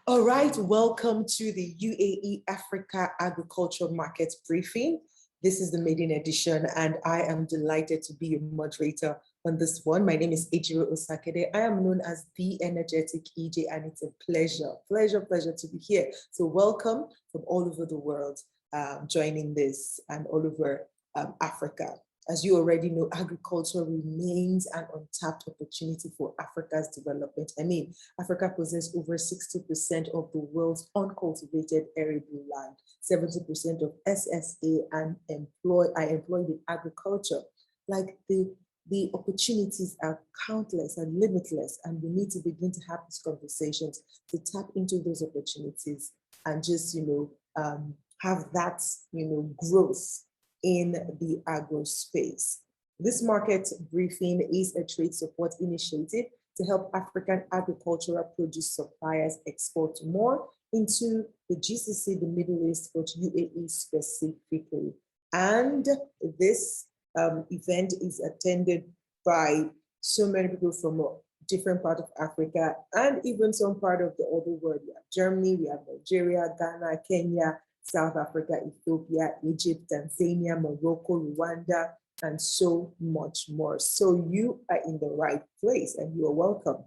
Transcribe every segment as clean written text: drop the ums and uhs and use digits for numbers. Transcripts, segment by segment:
All right, welcome to the UAE-Africa Agriculture Market Briefing. This is the maiden edition, and I am delighted to be your moderator on this one. My name is Ejiro Osakede. I am known as the Energetic EJ, and it's a pleasure to be here. So welcome from all over the world joining this and all over Africa. As you already know, agriculture remains an untapped opportunity for Africa's development. Africa possesses over 60% of the world's uncultivated arable land. 70% of SSA are employed in agriculture. Like the opportunities are countless and limitless, and we need to begin to have these conversations to tap into those opportunities and just, have that, growth in the agro space. This market briefing is a trade support initiative to help African agricultural produce suppliers export more into the GCC, the Middle East, but UAE specifically. And this event is attended by so many people from different parts of Africa and even some part of the other world. We have Germany, we have Nigeria, Ghana, Kenya, South Africa, Ethiopia, Egypt, Tanzania, Morocco, Rwanda, and so much more. So you are in the right place and you are welcome.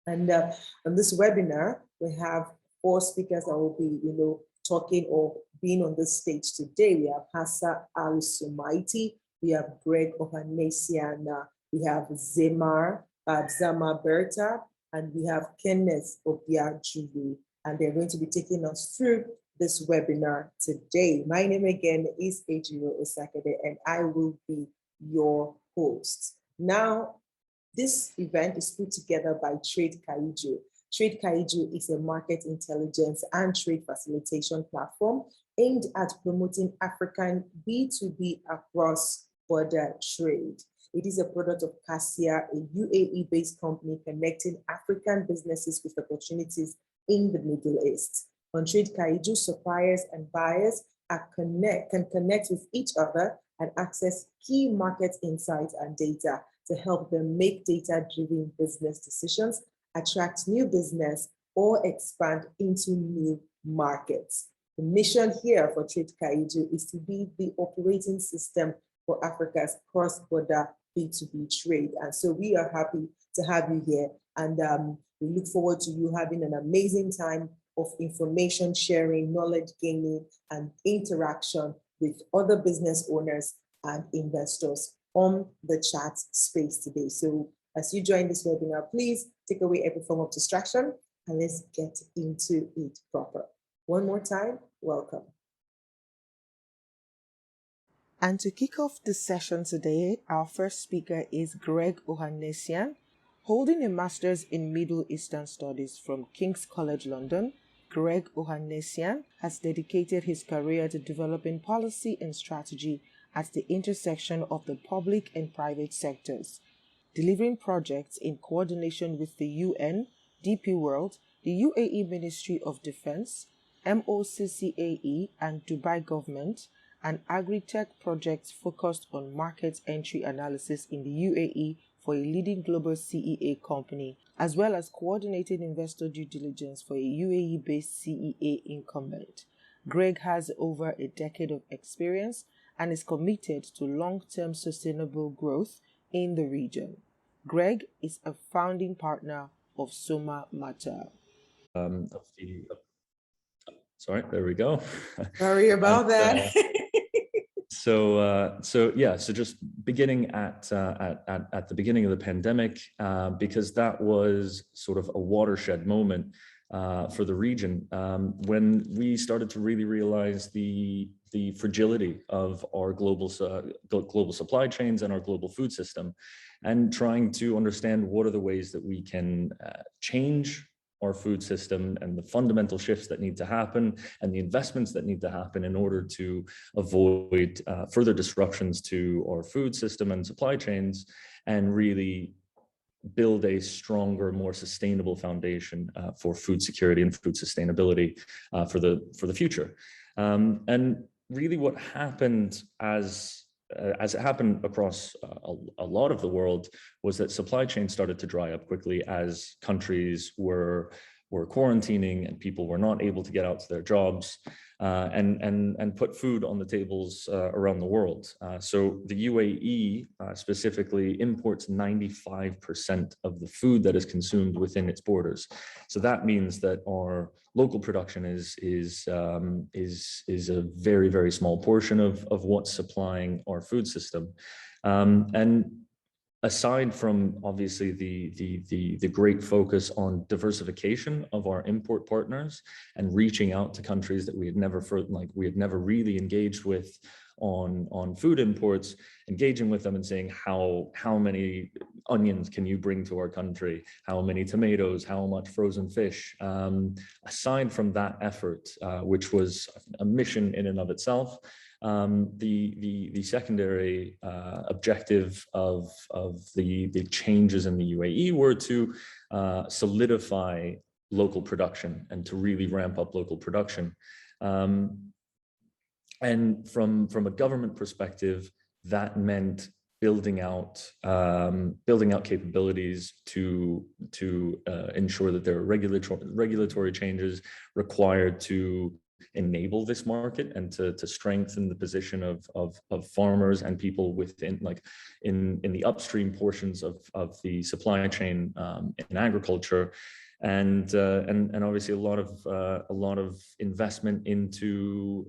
And on this webinar, we have 4 speakers that will be, talking or being on the stage today. We have Hassa Al-Sumaiti, we have Greg Ohanesian, we have Zama Berta, and we have Kenneth Obiajulu, and they're going to be taking us through this webinar today. My name again is Ejiro Osakede, and I will be your host. Now, this event is put together by Tradekaiju. Tradekaiju is a market intelligence and trade facilitation platform aimed at promoting African B2B across-border trade. It is a product of Cassia, a UAE-based company connecting African businesses with opportunities in the Middle East. On Tradekaiju, suppliers and buyers can connect with each other and access key market insights and data to help them make data-driven business decisions, attract new business, or expand into new markets. The mission here for Tradekaiju is to be the operating system for Africa's cross-border B2B trade. And so we are happy to have you here, and we look forward to you having an amazing time of information sharing, knowledge gaining, and interaction with other business owners and investors on the chat space today. So as you join this webinar, please take away every form of distraction and let's get into it proper. One more time, welcome. And to kick off the session today, our first speaker is Greg Ohanesian. Holding a master's in Middle Eastern Studies from King's College London, Greg Ohanesian has dedicated his career to developing policy and strategy at the intersection of the public and private sectors, delivering projects in coordination with the UN, DP World, the UAE Ministry of Defense, MOCCAE, and Dubai government, and agri-tech projects focused on market entry analysis in the UAE for a leading global CEA company, as well as coordinating investor due diligence for a UAE-based CEA incumbent. Greg has over a decade of experience and is committed to long-term sustainable growth in the region. Greg is a founding partner of Somamater. Sorry, there we go. Sorry about that. So just beginning at the beginning of the pandemic, because that was sort of a watershed moment for the region, when we started to really realize the fragility of our global supply chains and our global food system, and trying to understand what are the ways that we can change our food system and the fundamental shifts that need to happen and the investments that need to happen in order to avoid further disruptions to our food system and supply chains, and really build a stronger, more sustainable foundation for food security and food sustainability for the future. And really what happened as it happened across a lot of the world was that supply chains started to dry up quickly as countries were were quarantining and people were not able to get out to their jobs, and put food on the tables around the world. So the UAE specifically imports 95% of the food that is consumed within its borders. So that means that our local production is a very, very small portion of what's supplying our food system. And aside from obviously the great focus on diversification of our import partners and reaching out to countries that we had never really engaged with on food imports, engaging with them and saying how many onions can you bring to our country, how many tomatoes, how much frozen fish. Aside from that effort, which was a mission in and of itself, the secondary objective of the changes in the UAE were to solidify local production and to really ramp up local production. And from a government perspective, that meant building out capabilities to ensure that there are regulatory changes required to enable this market and to strengthen the position of farmers and people within, like in the upstream portions of the supply chain in agriculture. And obviously a lot of investment into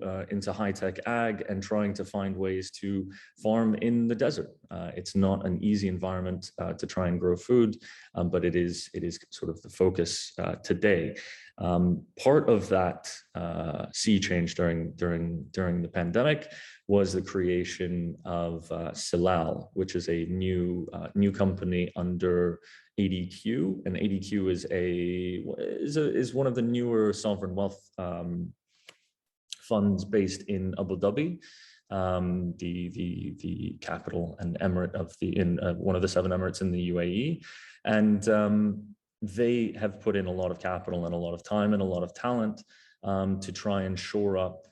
high-tech ag and trying to find ways to farm in the desert. It's not an easy environment to try and grow food, but it is sort of the focus today. Part of that sea change during the pandemic was the creation of Halal, which is a new company under ADQ, and ADQ is one of the newer sovereign wealth funds based in Abu Dhabi, the capital and emirate of one of the 7 emirates in the UAE, and they have put in a lot of capital and a lot of time and a lot of talent to try and shore up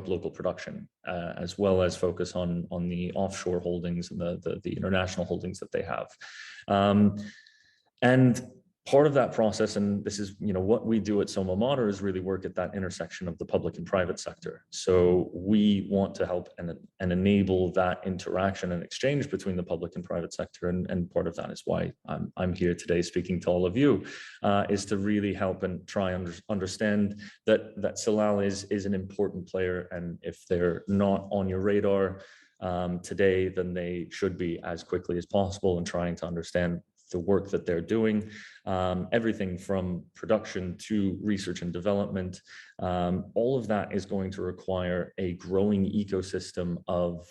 local production, as well as focus on the offshore holdings and the international holdings that they have. And part of that process, and this is what we do at Somamater, is really work at that intersection of the public and private sector. So we want to help and enable that interaction and exchange between the public and private sector, and part of that is why I'm here today speaking to all of you, is to really help and try and understand that Halal is an important player, and if they're not on your radar today, then they should be as quickly as possible, and trying to understand the work that they're doing, everything from production to research and development. All of that is going to require a growing ecosystem of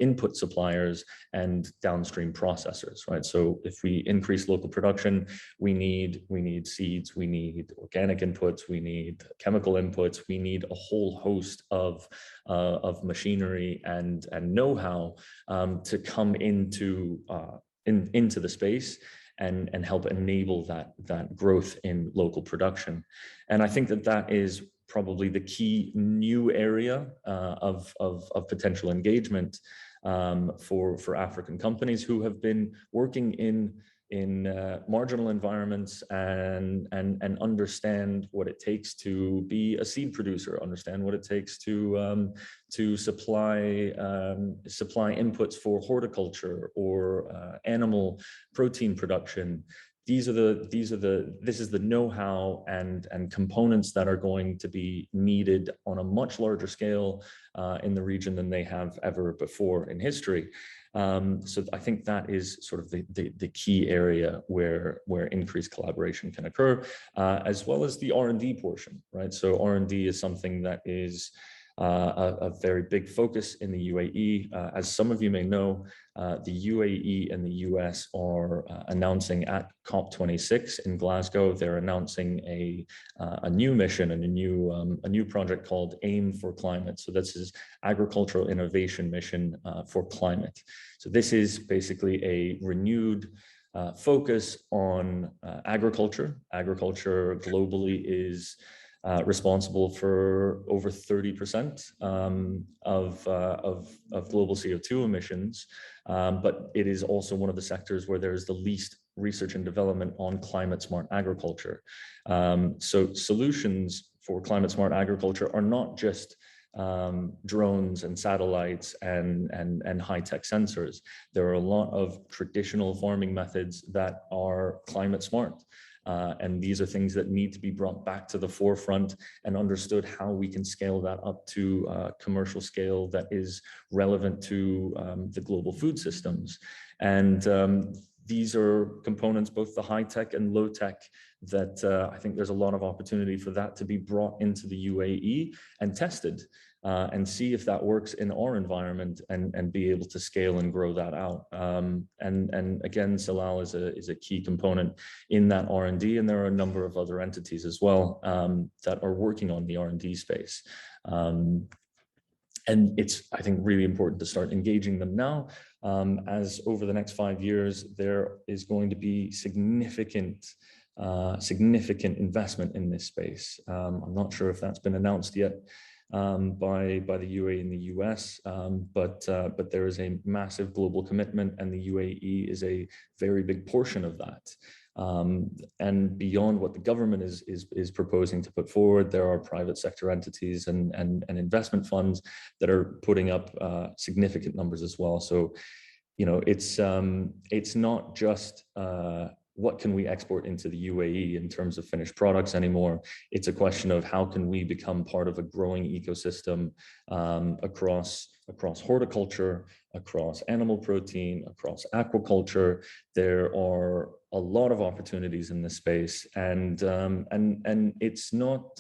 input suppliers and downstream processors, right? So if we increase local production, we need seeds, we need organic inputs, we need chemical inputs, we need a whole host of machinery and know-how to come into the space and help enable that growth in local production. And I think that is probably the key new area of potential engagement for African companies who have been working in marginal environments and understand what it takes to be a seed producer, understand what it takes to supply inputs for horticulture or animal protein production. This is the know-how and components that are going to be needed on a much larger scale in the region than they have ever before in history. So I think that is sort of the key area where increased collaboration can occur, as well as the R&D portion, right? So R&D is something that is a very big focus in the UAE. As some of you may know, the UAE and the US are announcing at COP26 in Glasgow, they're announcing a new mission and a new project called AIM for Climate. So this is Agricultural Innovation Mission for Climate. So this is basically a renewed focus on agriculture. Agriculture globally is responsible for over 30% of global CO2 emissions, but it is also one of the sectors where there is the least research and development on climate smart agriculture. So solutions for climate smart agriculture are not just drones and satellites and high-tech sensors. There are a lot of traditional farming methods that are climate smart. And these are things that need to be brought back to the forefront and understood how we can scale that up to commercial scale that is relevant to the global food systems. And these are components, both the high tech and low tech, that I think there's a lot of opportunity for that to be brought into the UAE and tested and see if that works in our environment and be able to scale and grow that out. And again, Halal is a key component in that R&D, and there are a number of other entities as well that are working on the R&D space. And it's, I think, really important to start engaging them now, as over the next 5 years, there is going to be significant investment in this space. I'm not sure if that's been announced yet by the UAE and the US, but there is a massive global commitment, and the UAE is a very big portion of that. And beyond what the government is proposing to put forward, there are private sector entities and investment funds that are putting up significant numbers as well. So, you know, it's not just what can we export into the UAE in terms of finished products anymore. It's a question of how can we become part of a growing ecosystem across horticulture, across animal protein, across aquaculture. There are a lot of opportunities in this space, and it's not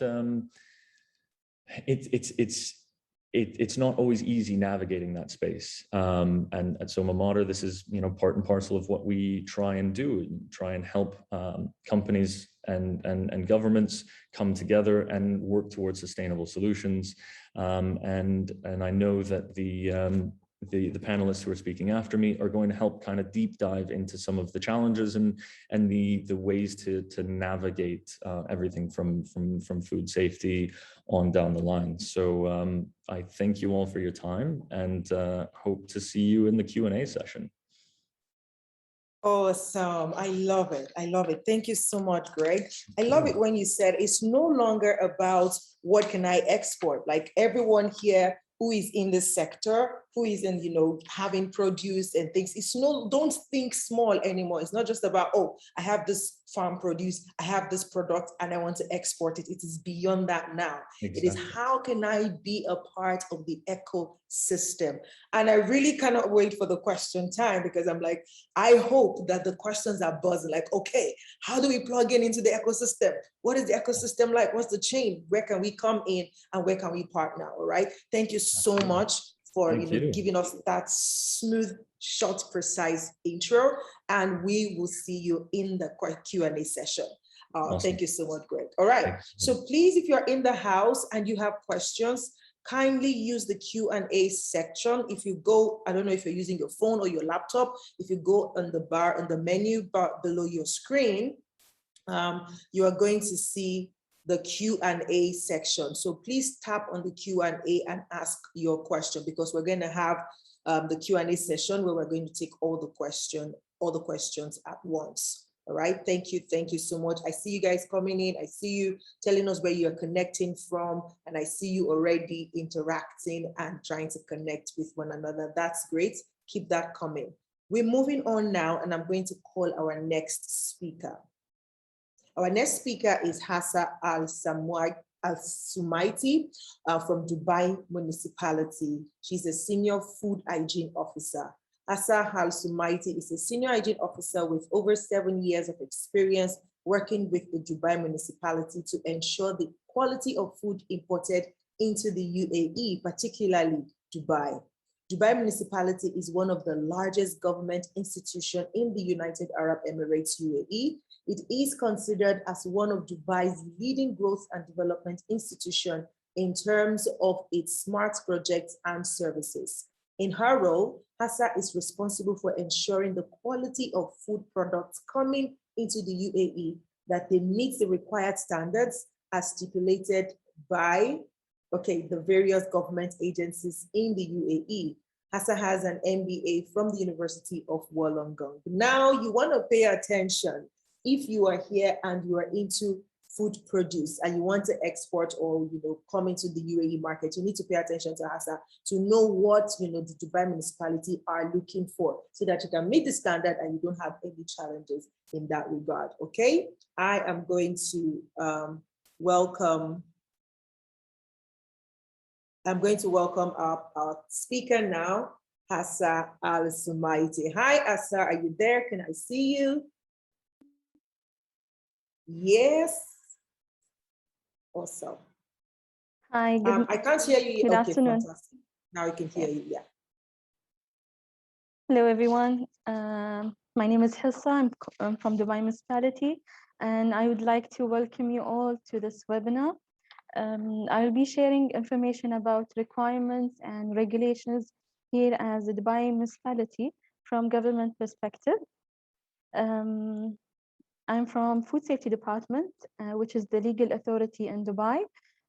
it's not always easy navigating that space. And at Somamater, this is, you know, part and parcel of what we try and do, try and help companies and governments come together and work towards sustainable solutions. And I know that the panelists who are speaking after me are going to help kind of deep dive into some of the challenges and the ways to navigate everything from food safety on down the line. So I thank you all for your time, and hope to see you in the Q&A session. Awesome. I love it. I love it. Thank you so much, Greg. I love it when you said it's no longer about what can I export. Like everyone here who is in the sector, who is in, you know, having produce and things, it's no, don't think small anymore. It's not just about, oh, I have this farm produce, I have this product and I want to export it. It is beyond that now. Exactly. It is how can I be a part of the ecosystem? And I really cannot wait for the question time, because I'm like, I hope that the questions are buzzing, like, okay, how do we plug into the ecosystem? What is the ecosystem like? What's the chain? Where can we come in and where can we partner? All right. Thank you so much for giving us that smooth, short, precise intro. And we will see you in the Q&A session. Awesome. Thank you so much, Greg. All right. So please, if you're in the house and you have questions, kindly use the Q&A section. If you go, I don't know if you're using your phone or your laptop, if you go on the bar, on the menu bar below your screen, you are going to see the Q&A section. So please tap on the Q&A and ask your question, because we're going to have the Q&A session where we're going to take all the questions at once. All right. Thank you so much. I see you guys coming in. I see you telling us where you're connecting from, and I see you already interacting and trying to connect with one another. That's great. Keep that coming. We're moving on now, and I'm going to call our next speaker. Our next speaker is Hassa Al-Sumaiti from Dubai Municipality. She's a senior food hygiene officer. Hassa Al-Sumaiti is a senior hygiene officer with over 7 years of experience working with the Dubai Municipality to ensure the quality of food imported into the UAE, particularly Dubai. Dubai Municipality is one of the largest government institutions in the United Arab Emirates, UAE. It is considered as one of Dubai's leading growth and development institutions in terms of its smart projects and services. In her role, Hassa is responsible for ensuring the quality of food products coming into the UAE, that they meet the required standards as stipulated by the various government agencies in the UAE. Hassan has an MBA from the University of Wollongong. Now you want to pay attention if you are here and you are into food produce and you want to export or come into the UAE market. You need to pay attention to Hassan to know what the Dubai Municipality are looking for, so that you can meet the standard and you don't have any challenges in that regard. Okay, I am going to welcome. I'm going to welcome our speaker now, Assa Al-Sumaiti. Hi, Assa, are you there? Can I see you? Yes. Awesome. Hi, I can't hear you. Good okay, afternoon. Fantastic. Now I can hear you, yeah. Hello, everyone. My name is Hissa. I'm from Dubai Municipality, and I would like to welcome you all to this webinar. I will be sharing information about requirements and regulations here as the Dubai Municipality from government perspective. I'm from Food Safety Department, which is the legal authority in Dubai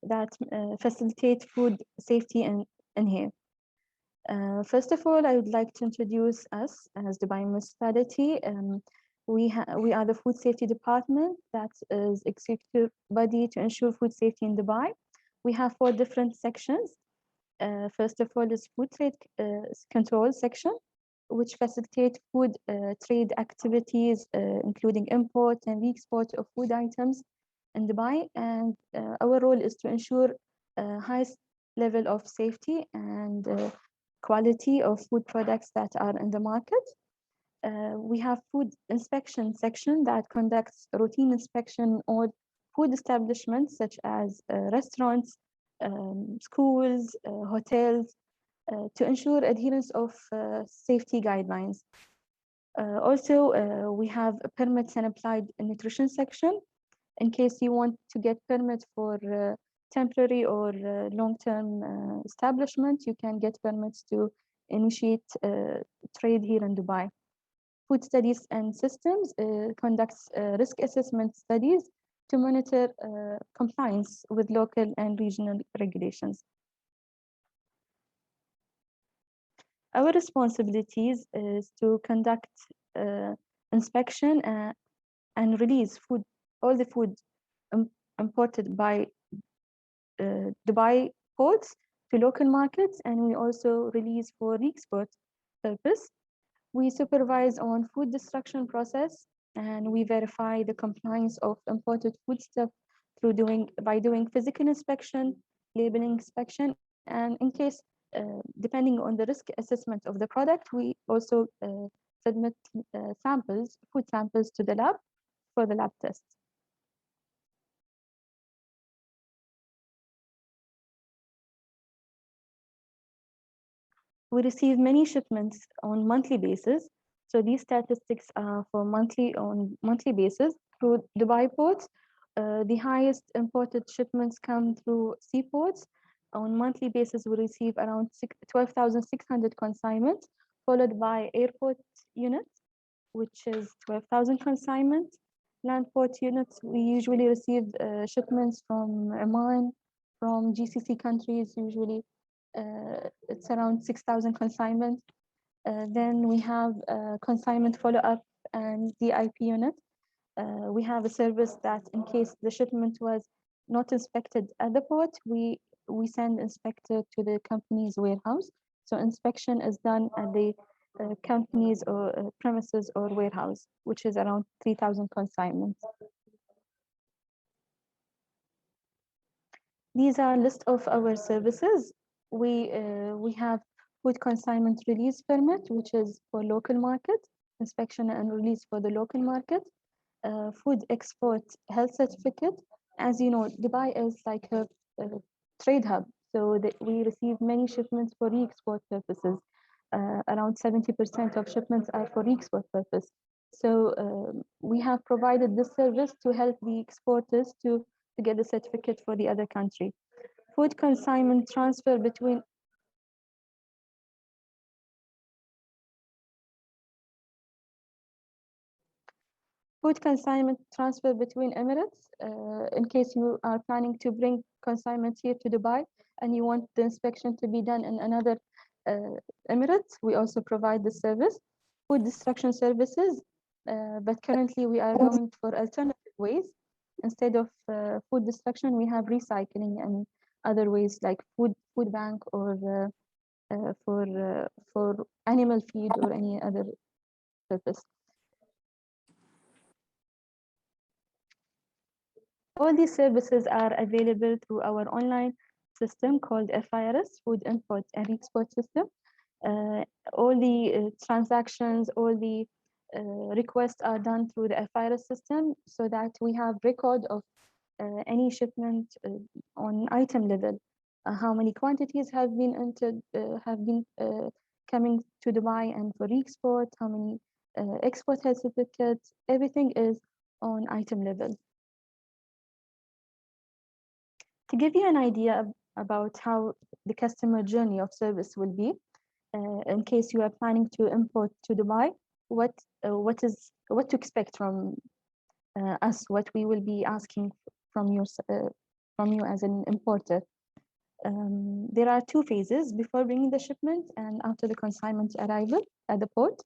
that facilitates food safety in here. First of all, I would like to introduce us as Dubai Municipality. We are the Food Safety Department that is executive body to ensure food safety in Dubai. We have 4 different sections. First of all is food trade control section, which facilitate food trade activities, including import and re-export of food items in Dubai. And our role is to ensure highest level of safety and quality of food products that are in the market. We have food inspection section that conducts routine inspection on food establishments such as restaurants, schools, hotels, to ensure adherence of safety guidelines. Also, we have permits and applied nutrition section. In case you want to get permit for temporary or long-term establishment, you can get permits to initiate trade here in Dubai. Food Studies and Systems conducts risk assessment studies to monitor compliance with local and regional regulations. Our responsibilities is to conduct inspection and release all the food imported by Dubai ports to local markets, and we also release for re-export purpose. We supervise on food destruction process, and we verify the compliance of imported foodstuff by doing physical inspection, labeling inspection, and in case, depending on the risk assessment of the product, we also submit food samples to the lab for the lab tests. We receive many shipments on monthly basis. So these statistics are for on monthly basis through Dubai ports. The highest imported shipments come through seaports. On monthly basis, we receive around 12,600 consignments, followed by airport units, which is 12,000 consignments. Land port units, we usually receive shipments from Oman, from GCC countries, usually it's around 6,000 consignments. Then we have consignment follow-up and DIP unit. We have a service that in case the shipment was not inspected at the port, we send inspector to the company's warehouse. So inspection is done at the company's or premises or warehouse, which is around 3,000 consignments. These are a list of our services. We have food consignment release permit, which is for local market, inspection and release for the local market. Food export health certificate. As you know, Dubai is like a trade hub, so that we receive many shipments for re-export purposes. Around 70% of shipments are for re-export purpose. So we have provided this service to help the exporters to get the certificate for the other country. Food consignment transfer between Emirates. In case you are planning to bring consignment here to Dubai and you want the inspection to be done in another Emirates, we also provide the service, food destruction services, but currently we are going for alternative ways. Instead of food destruction, we have recycling and other ways like food bank or for animal feed or any other purpose. All these services are available through our online system called FIRS, Food Import and Export System. All the transactions, all the requests are done through the FIRS system so that we have record of any shipment on item level. How many quantities have been entered, coming to Dubai and for export, how many export certificates, everything is on item level. To give you an idea about how the customer journey of service will be, in case you are planning to import to Dubai, what to expect from us, what we will be asking from you as an importer. There are two phases: before bringing the shipment and after the consignment arrival at the port.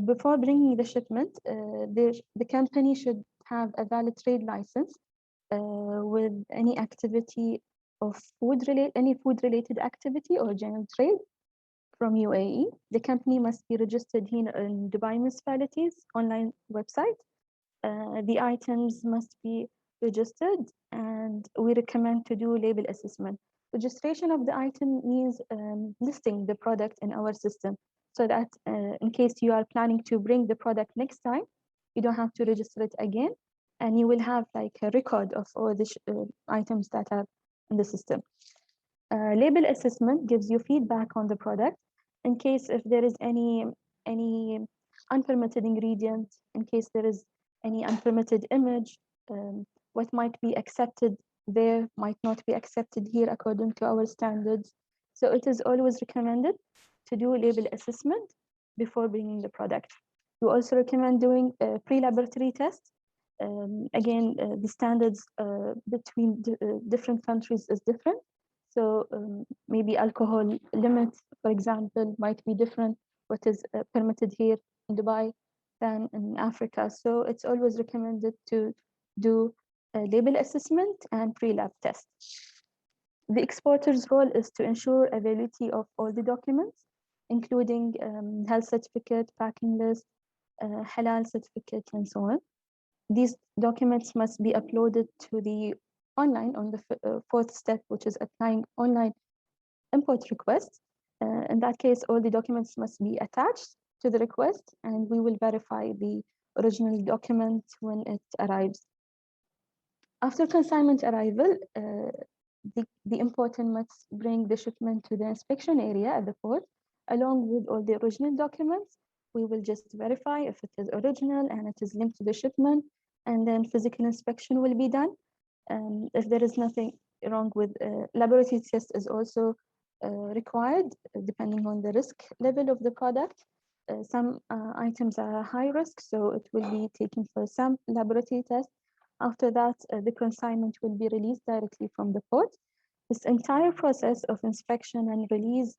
Before bringing the shipment, the company should have a valid trade license with any activity of any food-related activity or general trade from UAE. The company must be registered here in Dubai Municipality's online website. The items must be registered, and we recommend to do label assessment. Registration of the item means listing the product in our system, so that in case you are planning to bring the product next time, you don't have to register it again, and you will have like a record of all the items that are in the system. Label assessment gives you feedback on the product in case if there is any unpermitted ingredient, in case there is any unpermitted image, what might be accepted there might not be accepted here according to our standards. So it is always recommended to do label assessment before bringing the product. We also recommend doing a pre-laboratory test. Again, the standards between different countries is different. So maybe alcohol limits, for example, might be different what is permitted here in Dubai than in Africa. So it's always recommended to do a label assessment and pre-lab test. The exporter's role is to ensure availability of all the documents, including health certificate, packing list, Halal certificate, and so on. These documents must be uploaded to the online on the fourth step, which is applying online import request. In that case, all the documents must be attached to the request, and we will verify the original document when it arrives. After consignment arrival, the importer must bring the shipment to the inspection area at the port, along with all the original documents. We will just verify if it is original and it is linked to the shipment, and then physical inspection will be done. If there is nothing wrong with laboratory test is also required, depending on the risk level of the product. Some items are high risk, so it will be taken for some laboratory test. After that, the consignment will be released directly from the port. This entire process of inspection and release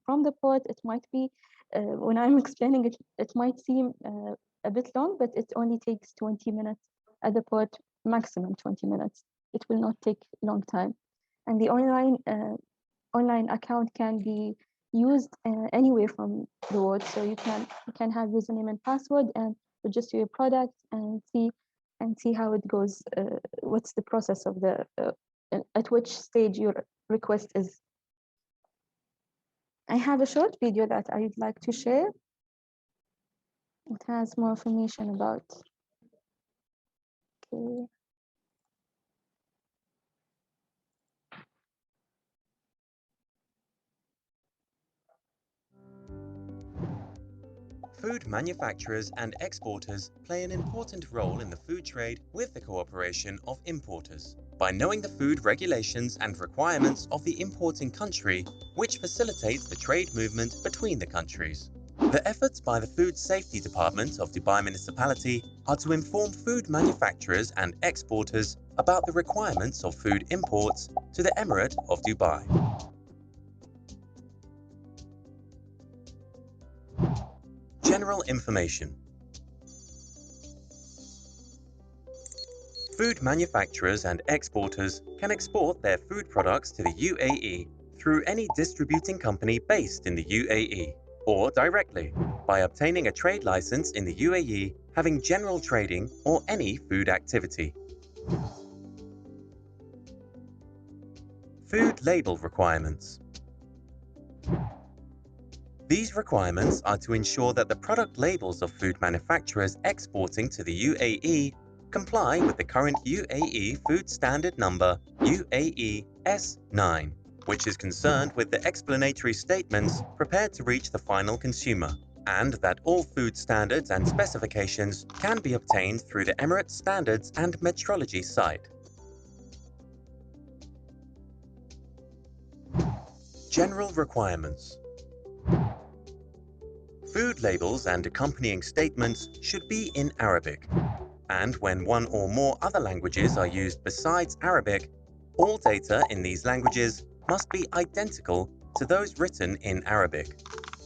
from the port, it might be, when I'm explaining it, it might seem a bit long, but it only takes 20 minutes at the port, maximum 20 minutes. It will not take a long time. And the online account can be used anywhere from the world. So you can have username and password and register your product and see how it goes. What's the process of the at which stage your request is. I have a short video that I would like to share. It has more information about. Okay. Food manufacturers and exporters play an important role in the food trade with the cooperation of importers. By knowing the food regulations and requirements of the importing country, which facilitates the trade movement between the countries. The efforts by the Food Safety Department of Dubai Municipality are to inform food manufacturers and exporters about the requirements of food imports to the Emirate of Dubai. information. Food manufacturers and exporters can export their food products to the UAE through any distributing company based in the UAE, or directly by obtaining a trade license in the UAE having general trading or any food activity. Food label requirements. These requirements are to ensure that the product labels of food manufacturers exporting to the UAE comply with the current UAE Food Standard Number UAE S9, which is concerned with the explanatory statements prepared to reach the final consumer, and that all food standards and specifications can be obtained through the Emirates Standards and Metrology site. General requirements. Food labels and accompanying statements should be in Arabic, and when one or more other languages are used besides Arabic, all data in these languages must be identical to those written in Arabic.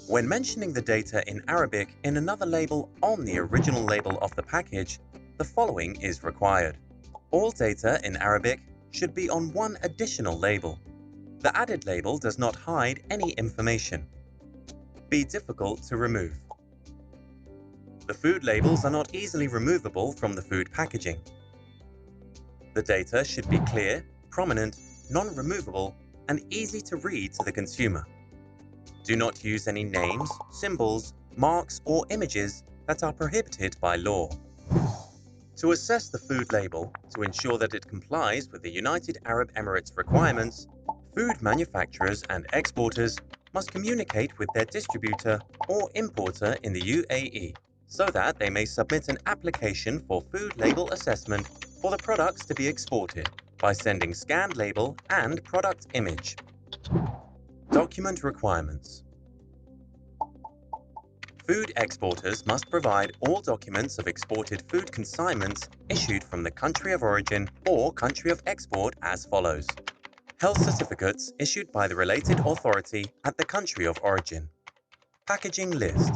When mentioning the data in Arabic in another label on the original label of the package, the following is required. All data in Arabic should be on one additional label. The added label does not hide any information. Be difficult to remove. The food labels are not easily removable from the food packaging. The data should be clear, prominent, non-removable, and easy to read to the consumer. Do not use any names, symbols, marks, or images that are prohibited by law. To assess the food label to ensure that it complies with the United Arab Emirates requirements, food manufacturers and exporters must communicate with their distributor or importer in the UAE so that they may submit an application for food label assessment for the products to be exported by sending scanned label and product image. Document requirements. Food exporters must provide all documents of exported food consignments issued from the country of origin or country of export as follows. Health certificates issued by the related authority at the country of origin. Packaging list.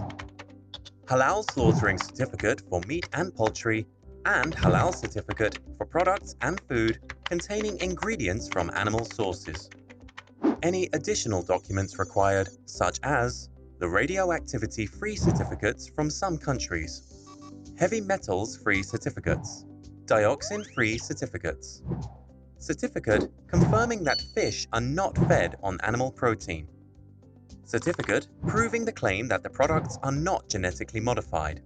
Halal slaughtering certificate for meat and poultry, and halal certificate for products and food containing ingredients from animal sources. Any additional documents required, such as the radioactivity-free certificates from some countries, heavy metals-free certificates, dioxin-free certificates, certificate confirming that fish are not fed on animal protein, certificate proving the claim that the products are not genetically modified,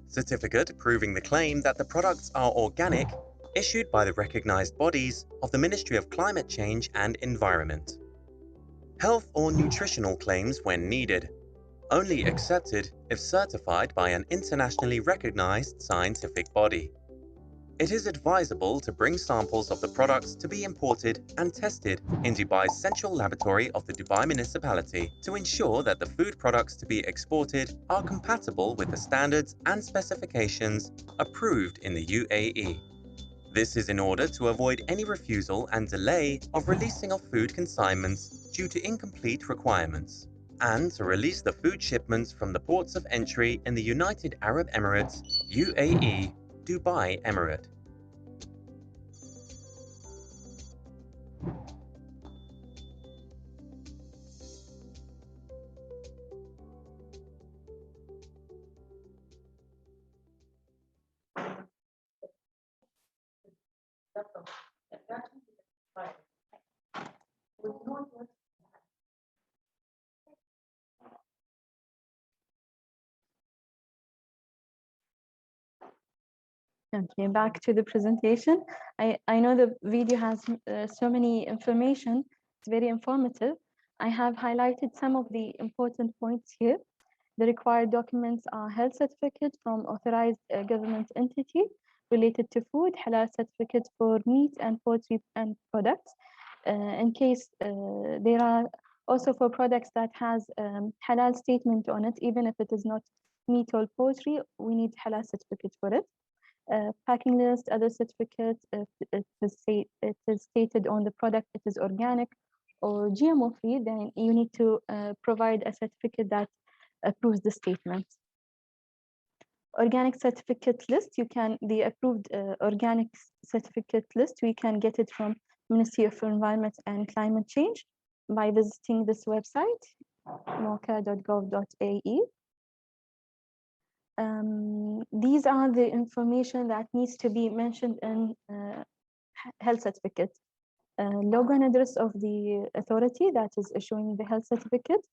certificate proving the claim that the products are organic, issued by the recognized bodies of the Ministry of Climate Change and Environment. Health or nutritional claims when needed, only accepted if certified by an internationally recognized scientific body. It is advisable to bring samples of the products to be imported and tested in Dubai's central laboratory of the Dubai Municipality to ensure that the food products to be exported are compatible with the standards and specifications approved in the UAE. This is in order to avoid any refusal and delay of releasing of food consignments due to incomplete requirements, and to release the food shipments from the ports of entry in the United Arab Emirates, UAE, Dubai Emirate. Okay, back to the presentation. I know the video has so many information. It's very informative. I have highlighted some of the important points here. The required documents are health certificate from authorized government entity related to food, halal certificate for meat and poultry and products. In case there are also for products that has halal statement on it, even if it is not meat or poultry, we need halal certificate for it. Packing list, other certificates, if it is stated on the product it is organic or GMO free, then you need to provide a certificate that approves the statement. Organic certificate list, the approved organic certificate list, we can get it from Ministry of Environment and Climate Change by visiting this website, moca.gov.ae. These are the information that needs to be mentioned in health certificate. Logo and address of the authority that is issuing the health certificate,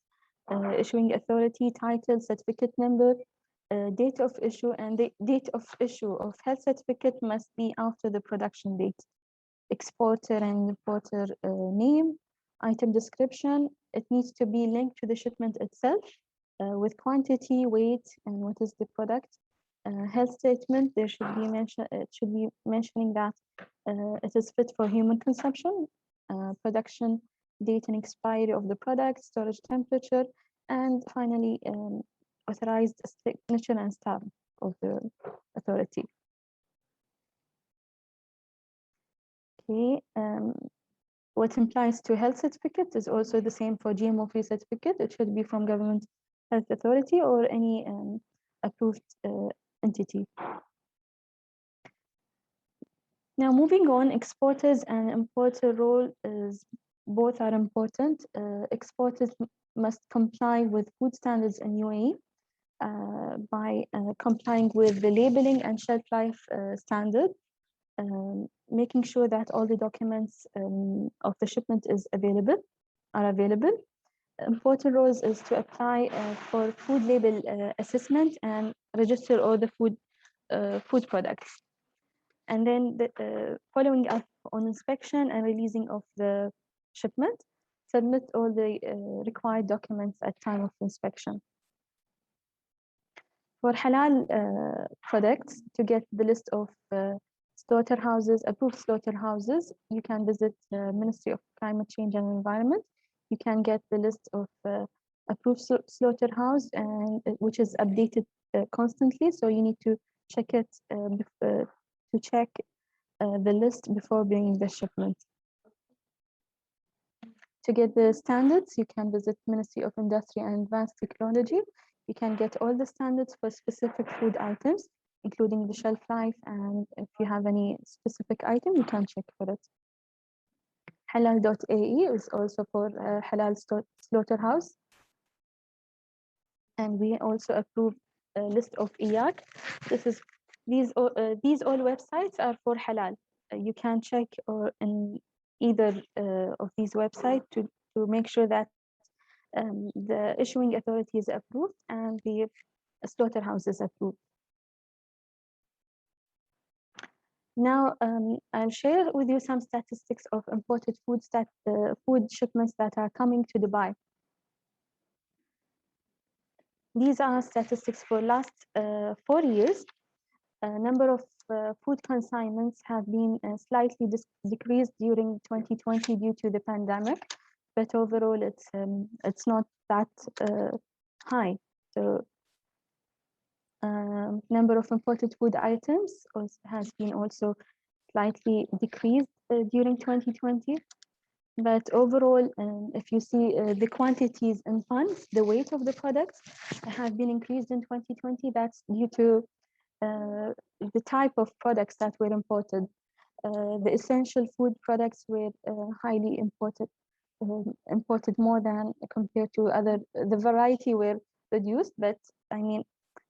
issuing authority, title, certificate number, date of issue, and the date of issue of health certificate must be after the production date. Exporter and importer name, item description, it needs to be linked to the shipment itself with quantity, weight, and what is the product. Health statement, there should be mentioning that it is fit for human consumption, production date and expiry of the product, storage temperature, and finally authorized signature and stamp of the authority. Okay, what implies to health certificate is also the same for GMO-free certificate. It should be from government health authority or any approved entity. Now, moving on, exporters and importer role is both are important. Exporters must comply with food standards in UAE by complying with the labeling and shelf life standard, making sure that all the documents of the shipment are available. Importer roles is to apply for food label assessment and register all the food products. And then following up on inspection and releasing of the shipment, submit all the required documents at time of inspection. For halal products, to get the list of slaughterhouses, approved slaughterhouses, you can visit the Ministry of Climate Change and Environment. You can get the list of approved slaughterhouse, and which is updated constantly. So you need to check it to check the list before bringing the shipment. To get the standards, you can visit Ministry of Industry and Advanced Technology. You can get all the standards for specific food items, including the shelf life, and if you have any specific item, you can check for it. Halal.ae is also for halal slaughterhouse. And we also approved a list of IAC. These all websites are for halal. You can check in either of these websites to make sure that the issuing authority is approved and the slaughterhouse is approved. Now, I'll share with you some statistics of imported food shipments that are coming to Dubai. These are statistics for last 4 years. Number of food consignments have been slightly decreased during 2020 due to the pandemic, but overall it's not that high. So number of imported food items has been also slightly decreased during 2020. But overall, if you see the quantities in tons, the weight of the products have been increased in 2020. That's due to the type of products that were imported. The essential food products were highly imported more than compared to the variety were reduced, but I mean,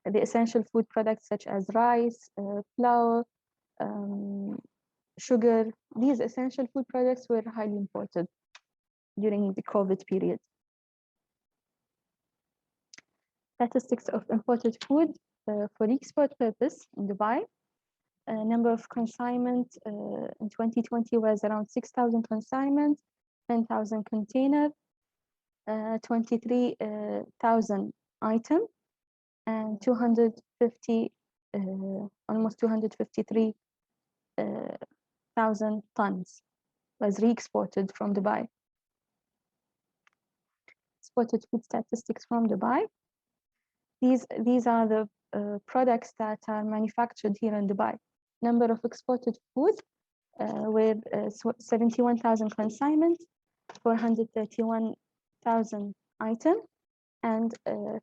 the essential food products such as rice, flour, sugar, these essential food products were highly imported during the COVID period. Statistics of imported food for export purpose in Dubai. Number of consignment in 2020 was around 6,000 consignment, 10,000 container, 23,000 item, and 250, almost 253,000 tons was re-exported from Dubai. Exported food statistics from Dubai. These are the products that are manufactured here in Dubai. Number of exported food with 71,000 consignment, 431,000 item, and around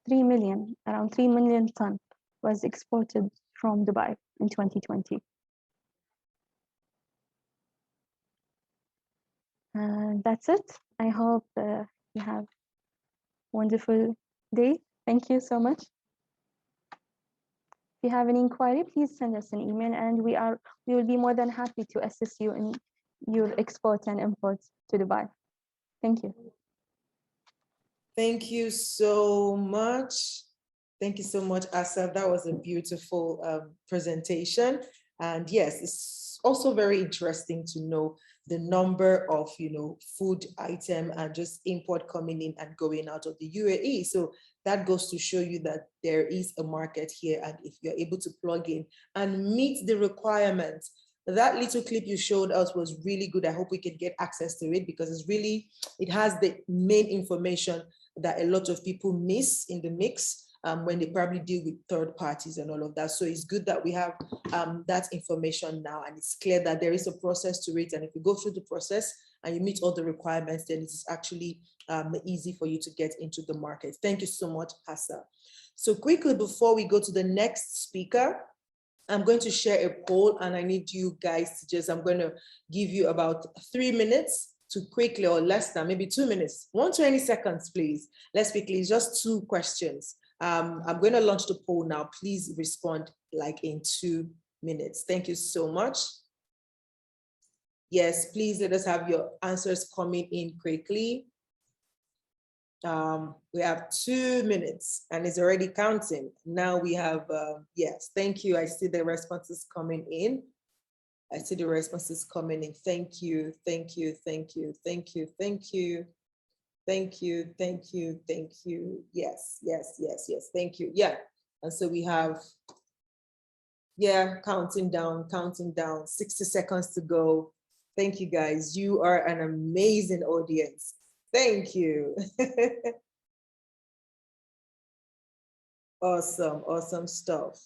3 million ton was exported from Dubai in 2020. And that's it. I hope you have a wonderful day. Thank you so much. If you have any inquiry, please send us an email, and we will be more than happy to assist you in your export and imports to Dubai. Thank you. Thank you so much. Thank you so much, Asaf. That was a beautiful presentation. And yes, it's also very interesting to know the number of, food item and just import coming in and going out of the UAE. So that goes to show you that there is a market here. And if you're able to plug in and meet the requirements, that little clip you showed us was really good. I hope we can get access to it because it has the main information that a lot of people miss in the mix when they probably deal with third parties and all of that. So it's good that we have that information now, and it's clear that there is a process to it. And if you go through the process and you meet all the requirements, then it's actually easy for you to get into the market. Thank you so much, Hassan. So quickly, before we go to the next speaker, I'm going to share a poll, and I need you guys to I'm going to give you about 3 minutes to quickly, or less than, maybe 2 minutes, 120 seconds, please. Let's quickly, just 2 questions. I'm going to launch the poll now. Please respond like in 2 minutes. Thank you so much. Yes, please let us have your answers coming in quickly. We have 2 minutes and it's already counting. Now we have, yes, thank you. I see the responses coming in. I see the responses coming in. Thank you, thank you, thank you, thank you, thank you. Thank you, thank you, thank you. Yes, yes, yes, yes, thank you. Yeah, and so we have, counting down, 60 seconds to go. Thank you guys. You are an amazing audience. Thank you. Awesome, awesome stuff.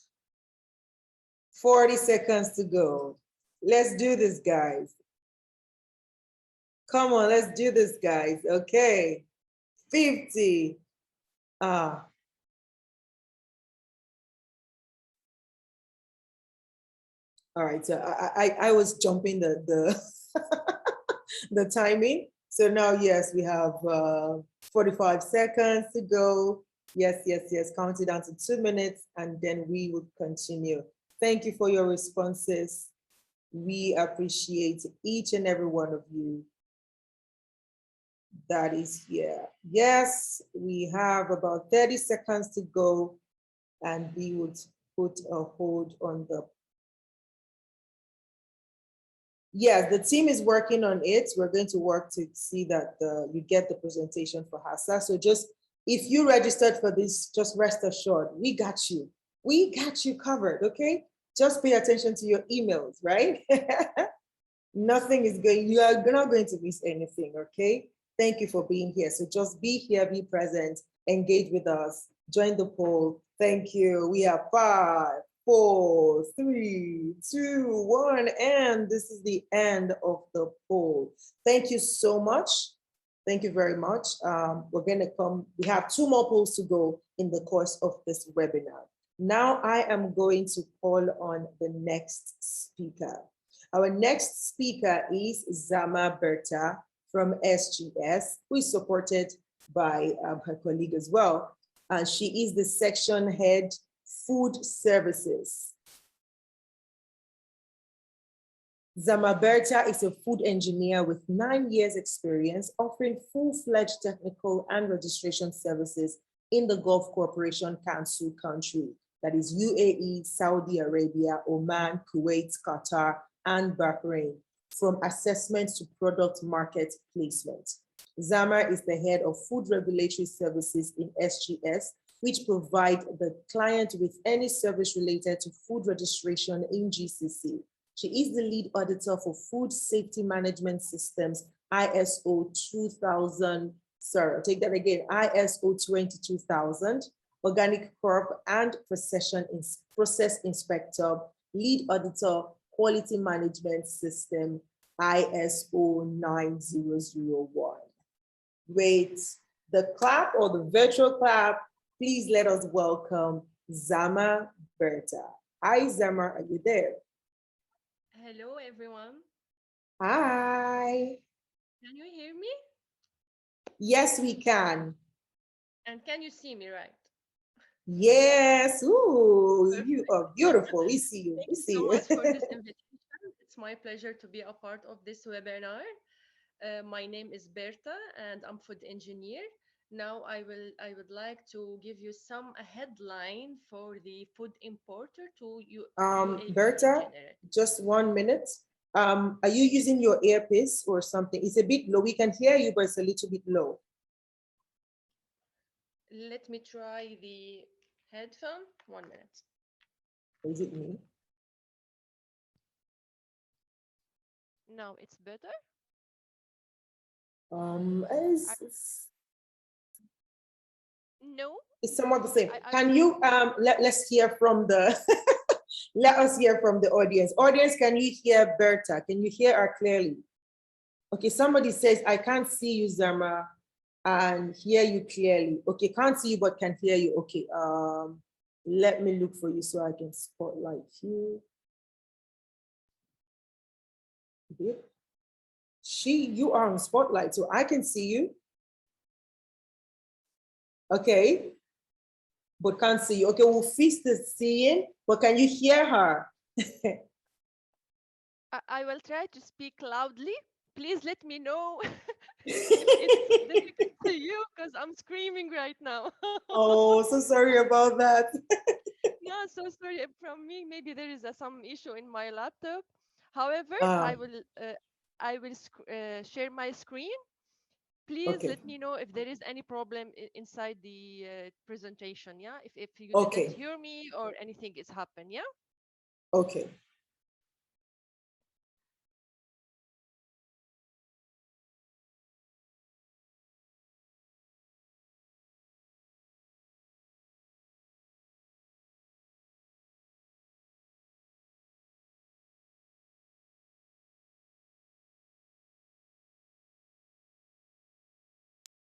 40 seconds to go. Let's do this, guys. Come on, let's do this, guys. Okay. 50. All right, so I was jumping the the timing. So now, yes, we have 45 seconds to go. Yes, yes, yes, count it down to 2 minutes, and then we would continue. Thank you for your responses. We appreciate each and every one of you that is here. Yes, we have about 30 seconds to go, and we would put a hold on the. Yes, the team is working on it. We're going to work to see that you get the presentation for Hassa. So just, if you registered for this, just rest assured, we got you. We got you covered, okay? Just pay attention to your emails, right? Nothing is going, you are not going to miss anything, okay? Thank you for being here. So just be here, be present, engage with us, join the poll. Thank you. We have 5, 4, 3, 2, 1, and this is the end of the poll. Thank you so much. Thank you very much. We're going to we have 2 more polls to go in the course of this webinar. Now I am going to call on the next speaker. Our next speaker is Zama Berta from SGS, who is supported by her colleague as well. And she is the section head, Food Services. Zama Berta is a food engineer with 9 years experience, offering full-fledged technical and registration services in the Gulf Cooperation Council country, that is UAE, Saudi Arabia, Oman, Kuwait, Qatar, and Bahrain, from assessment to product market placement. Zama is the head of food regulatory services in SGS, which provide the client with any service related to food registration in GCC. She is the lead auditor for Food Safety Management Systems, ISO 2000, sorry, I'll take that again, ISO 22000, Agricorp, and Process Inspector, lead auditor, Quality Management System, ISO 9001. Great. The clap or the virtual clap, please let us welcome Zama Berta. Hi, Zama, are you there? Hello, everyone. Hi. Can you hear me? Yes, we can. And can you see me right? Yes. Ooh, Perfect. you are beautiful. We see you. Thank We you see so you. much for this invitation. It's my pleasure to be a part of this webinar. My name is Berta, and I'm food engineer. Now I would like to give you a headline for the food importer to UAE in Berta, general. just 1 minute. Are you using your earpiece or something? It's a bit low. We can hear you, but it's a little bit low. Let me try the headphone. 1 minute. Is it me? Now it's better. No. It's somewhat the same. I Can you let's hear from the let us hear from the audience. Audience, can you hear Berta? Can you hear her clearly? Okay, somebody says I can't see you, Zama, and hear you clearly. Okay, can't see you but can hear you. Okay, let me look for you so I can spotlight you. You are on spotlight, so I can see you. Okay, but can't see you. Okay, we'll fix the seeing, but can you hear her? I will try to speak loudly. Please let me know if it's difficult to you because I'm screaming right now. Oh, so sorry about that. No, so sorry from me. Maybe there is some issue in my laptop. However, I will share my screen. Please Okay. let me know if there is any problem inside the presentation. Yeah, if you Okay. didn't hear me or anything is happened. Yeah. Okay.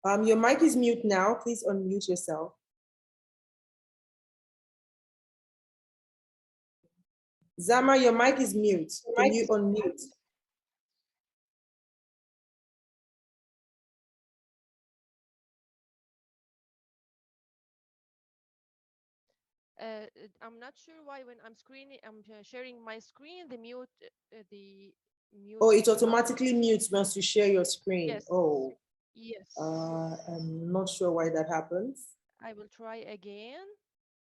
Your mic is mute now. Please unmute yourself. Zama, your mic is mute. Can you unmute? I'm not sure why when I'm sharing my screen, the mute. Oh, it automatically mutes once you share your screen. Yes. Oh. Yes. I'm not sure why that happens. I will try again.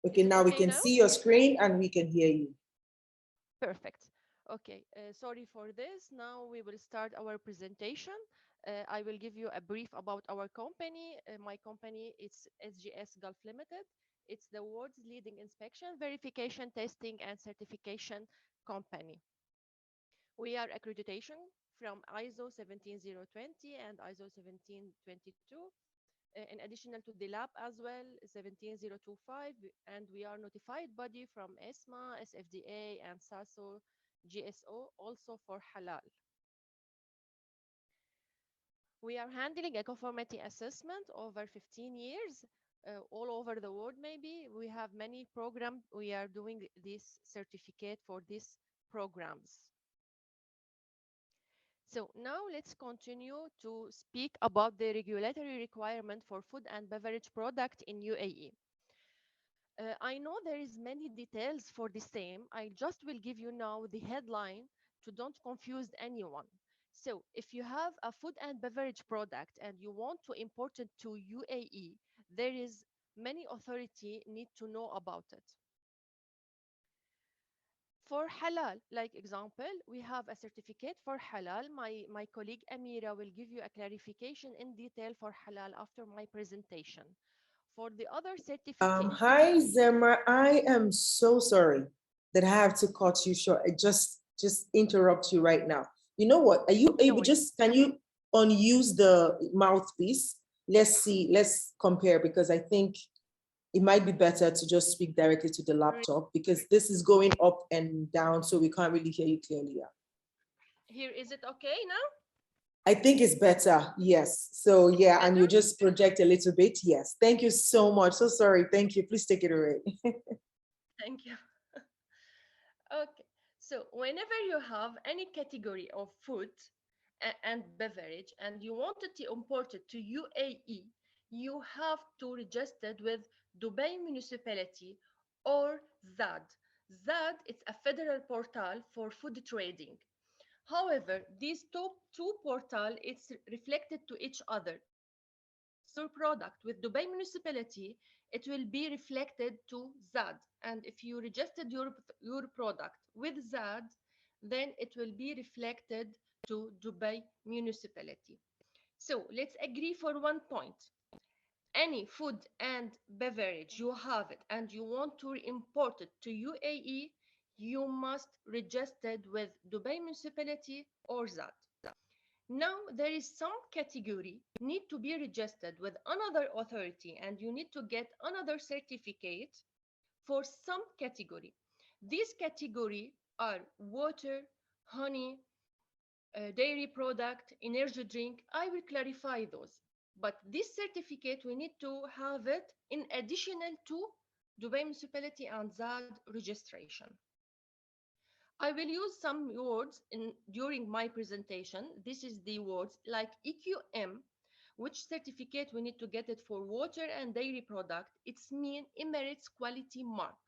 Okay, now we can see your screen and we can hear you. Perfect. Okay, sorry for this. Now we will start our presentation. I will give you a brief about our company. My company is SGS Gulf Limited. It's the world's leading inspection, verification, testing, and certification company. We are accreditation from ISO 17020 and ISO 17022. In addition to the lab as well, 17025, and we are notified body from ESMA, SFDA, and SASO, GSO, also for Halal. We are handling a conformity assessment over 15 years, all over the world maybe. We have many programs. We are doing this certificate for these programs. So now let's continue to speak about the regulatory requirement for food and beverage product in UAE. I know there is many details for the same. I just will give you now the headline to don't confuse anyone. So if you have a food and beverage product and you want to import it to UAE, there is many authority need to know about it. For halal, like example, we have a certificate for halal. My colleague Amira will give you a clarification in detail for halal after my presentation. For the other certificate. Hi, Zema. I am so sorry that I have to cut you short. I just interrupt you right now. You know what? Are you able, can you unuse the mouthpiece? Let's see, let's compare, because I think it might be better to just speak directly to the laptop, because this is going up and down, so we can't really hear you clearly. Here, is it okay now? I think it's better. Yes. So yeah, and you Better? just project a little bit. Yes. Thank you so much. So sorry. Thank you. Please take it away. Thank you. Okay. So whenever you have any category of food and beverage and you wanted to import it to UAE, you have to register with Dubai Municipality or ZAD. ZAD is a federal portal for food trading. However, these two portals it's reflected to each other. If you register your product with Dubai Municipality, it will be reflected to ZAD. And if you registered your product with ZAD, then it will be reflected to Dubai Municipality. So let's agree for one point. Any food and beverage you have it and you want to import it to UAE, you must register with Dubai Municipality or ZAD. Now there is some category need to be registered with another authority and you need to get another certificate for some category. These category are water, honey, dairy product, energy drink. I will clarify those. But this certificate, we need to have it in additional to Dubai Municipality and ZAD registration. I will use some words during my presentation. This is the words like EQM, which certificate we need to get it for water and dairy product. It's mean Emirates Quality Mark.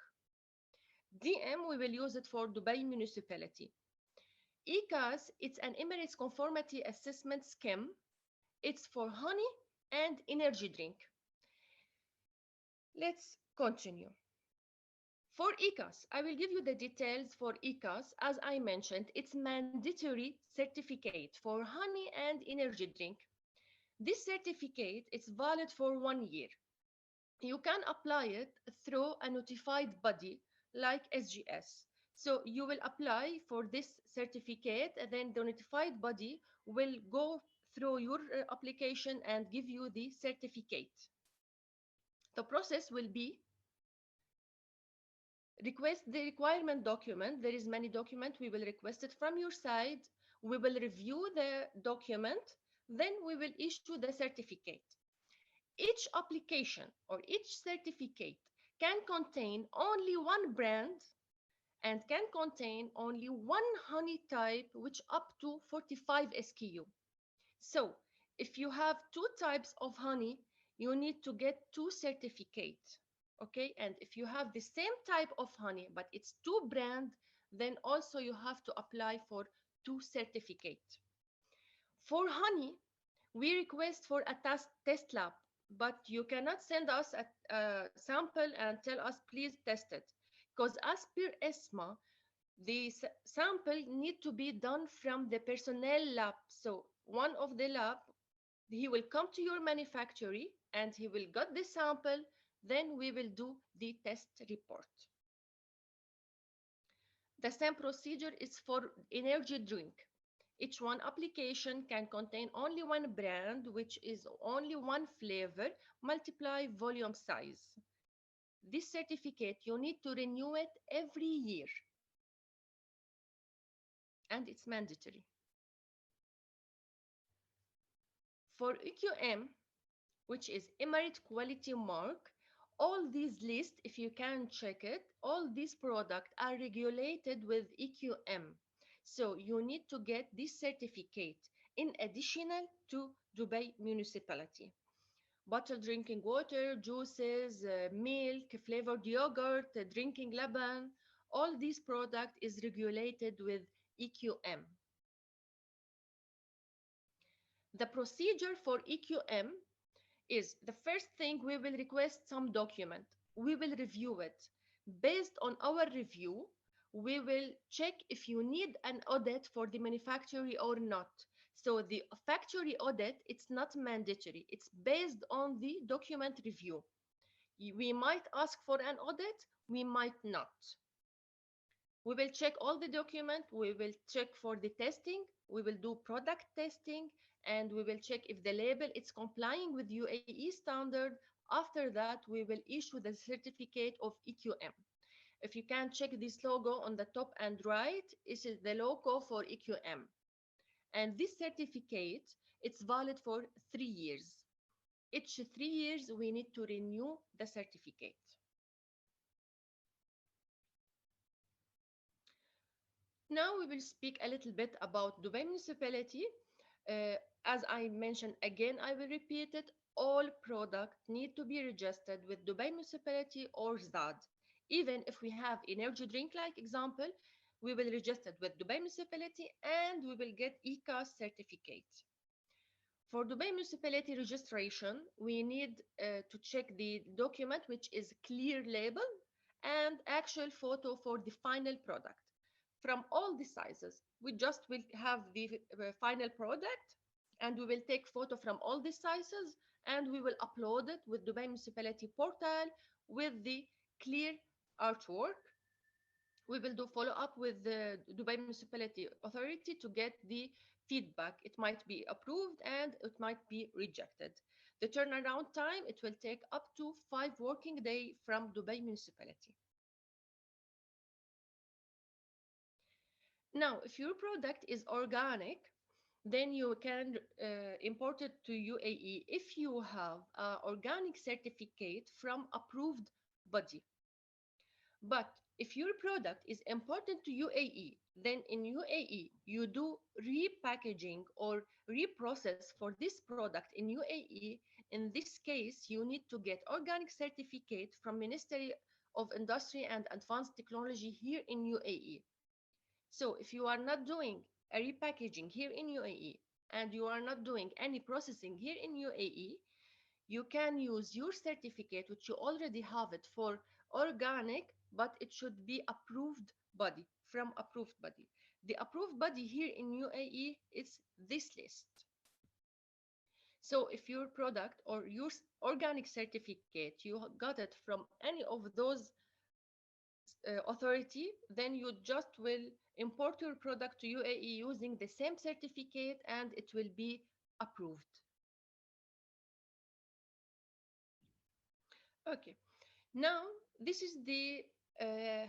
DM, we will use it for Dubai Municipality. ECAS, it's an Emirates Conformity Assessment Scheme. It's for honey and energy drink. Let's continue. For ECAS, I will give you the details for ECAS. As I mentioned, it's mandatory certificate for honey and energy drink. This certificate is valid for 1 year. You can apply it through a notified body like SGS. So you will apply for this certificate and then the notified body will go through your application and give you the certificate. The process will be request the requirement document. There is many documents. We will request it from your side. We will review the document. Then we will issue the certificate. Each application or each certificate can contain only one brand and can contain only one honey type, which up to 45 SKU. So if you have two types of honey, you need to get two certificates. Okay, and if you have the same type of honey, but it's two brand, then also you have to apply for two certificates. For honey, we request for a test lab, but you cannot send us a sample and tell us, please test it. Because as per ESMA, the sample need to be done from the personnel lab. So one of the lab, he will come to your manufactory and he will get the sample, then we will do the test report. The same procedure is for energy drink. Each one application can contain only one brand, which is only one flavor, multiply volume size. This certificate, you need to renew it every year. And it's mandatory. For EQM, which is Emirate Quality Mark, all these lists, if you can check it, all these products are regulated with EQM. So you need to get this certificate in additional to Dubai Municipality. Bottled drinking water, juices, milk, flavored yogurt, drinking lemon, all these product is regulated with EQM. The procedure for EQM is the first thing we will request some document. We will review it. Based on our review, we will check if you need an audit for the manufacturer or not. So the factory audit, it's not mandatory. It's based on the document review. We might ask for an audit, we might not. We will check all the document, we will check for the testing, we will do product testing, and we will check if the label is complying with UAE standard. After that, we will issue the certificate of EQM. If you can check this logo on the top and right, this is the logo for EQM. And this certificate, it's valid for 3 years. Each 3 years, we need to renew the certificate. Now we will speak a little bit about Dubai Municipality. As I mentioned again, I will repeat it. All products need to be registered with Dubai Municipality or ZAD. Even if we have energy drink like example, we will register with Dubai Municipality and we will get ECAS certificate. For Dubai Municipality registration, we need to check the document which is clear label and actual photo for the final product. From all the sizes, we just will have the final product and we will take photo from all the sizes and we will upload it with Dubai Municipality portal with the clear artwork. We will do follow up with the Dubai Municipality Authority to get the feedback. It might be approved and it might be rejected. The turnaround time, it will take up to 5 working days from Dubai Municipality. Now, if your product is organic, then you can import it to UAE if you have an organic certificate from approved body. But if your product is imported to UAE, then in UAE, you do repackaging or reprocess for this product in UAE. In this case, you need to get organic certificate from Ministry of Industry and Advanced Technology here in UAE. So if you are not doing a repackaging here in UAE and you are not doing any processing here in UAE, you can use your certificate, which you already have it for organic, but it should be approved body, from approved body. The approved body here in UAE is this list. So if your product or your organic certificate, you got it from any of those authority, then you just will import your product to UAE using the same certificate and it will be approved. Okay, now this is the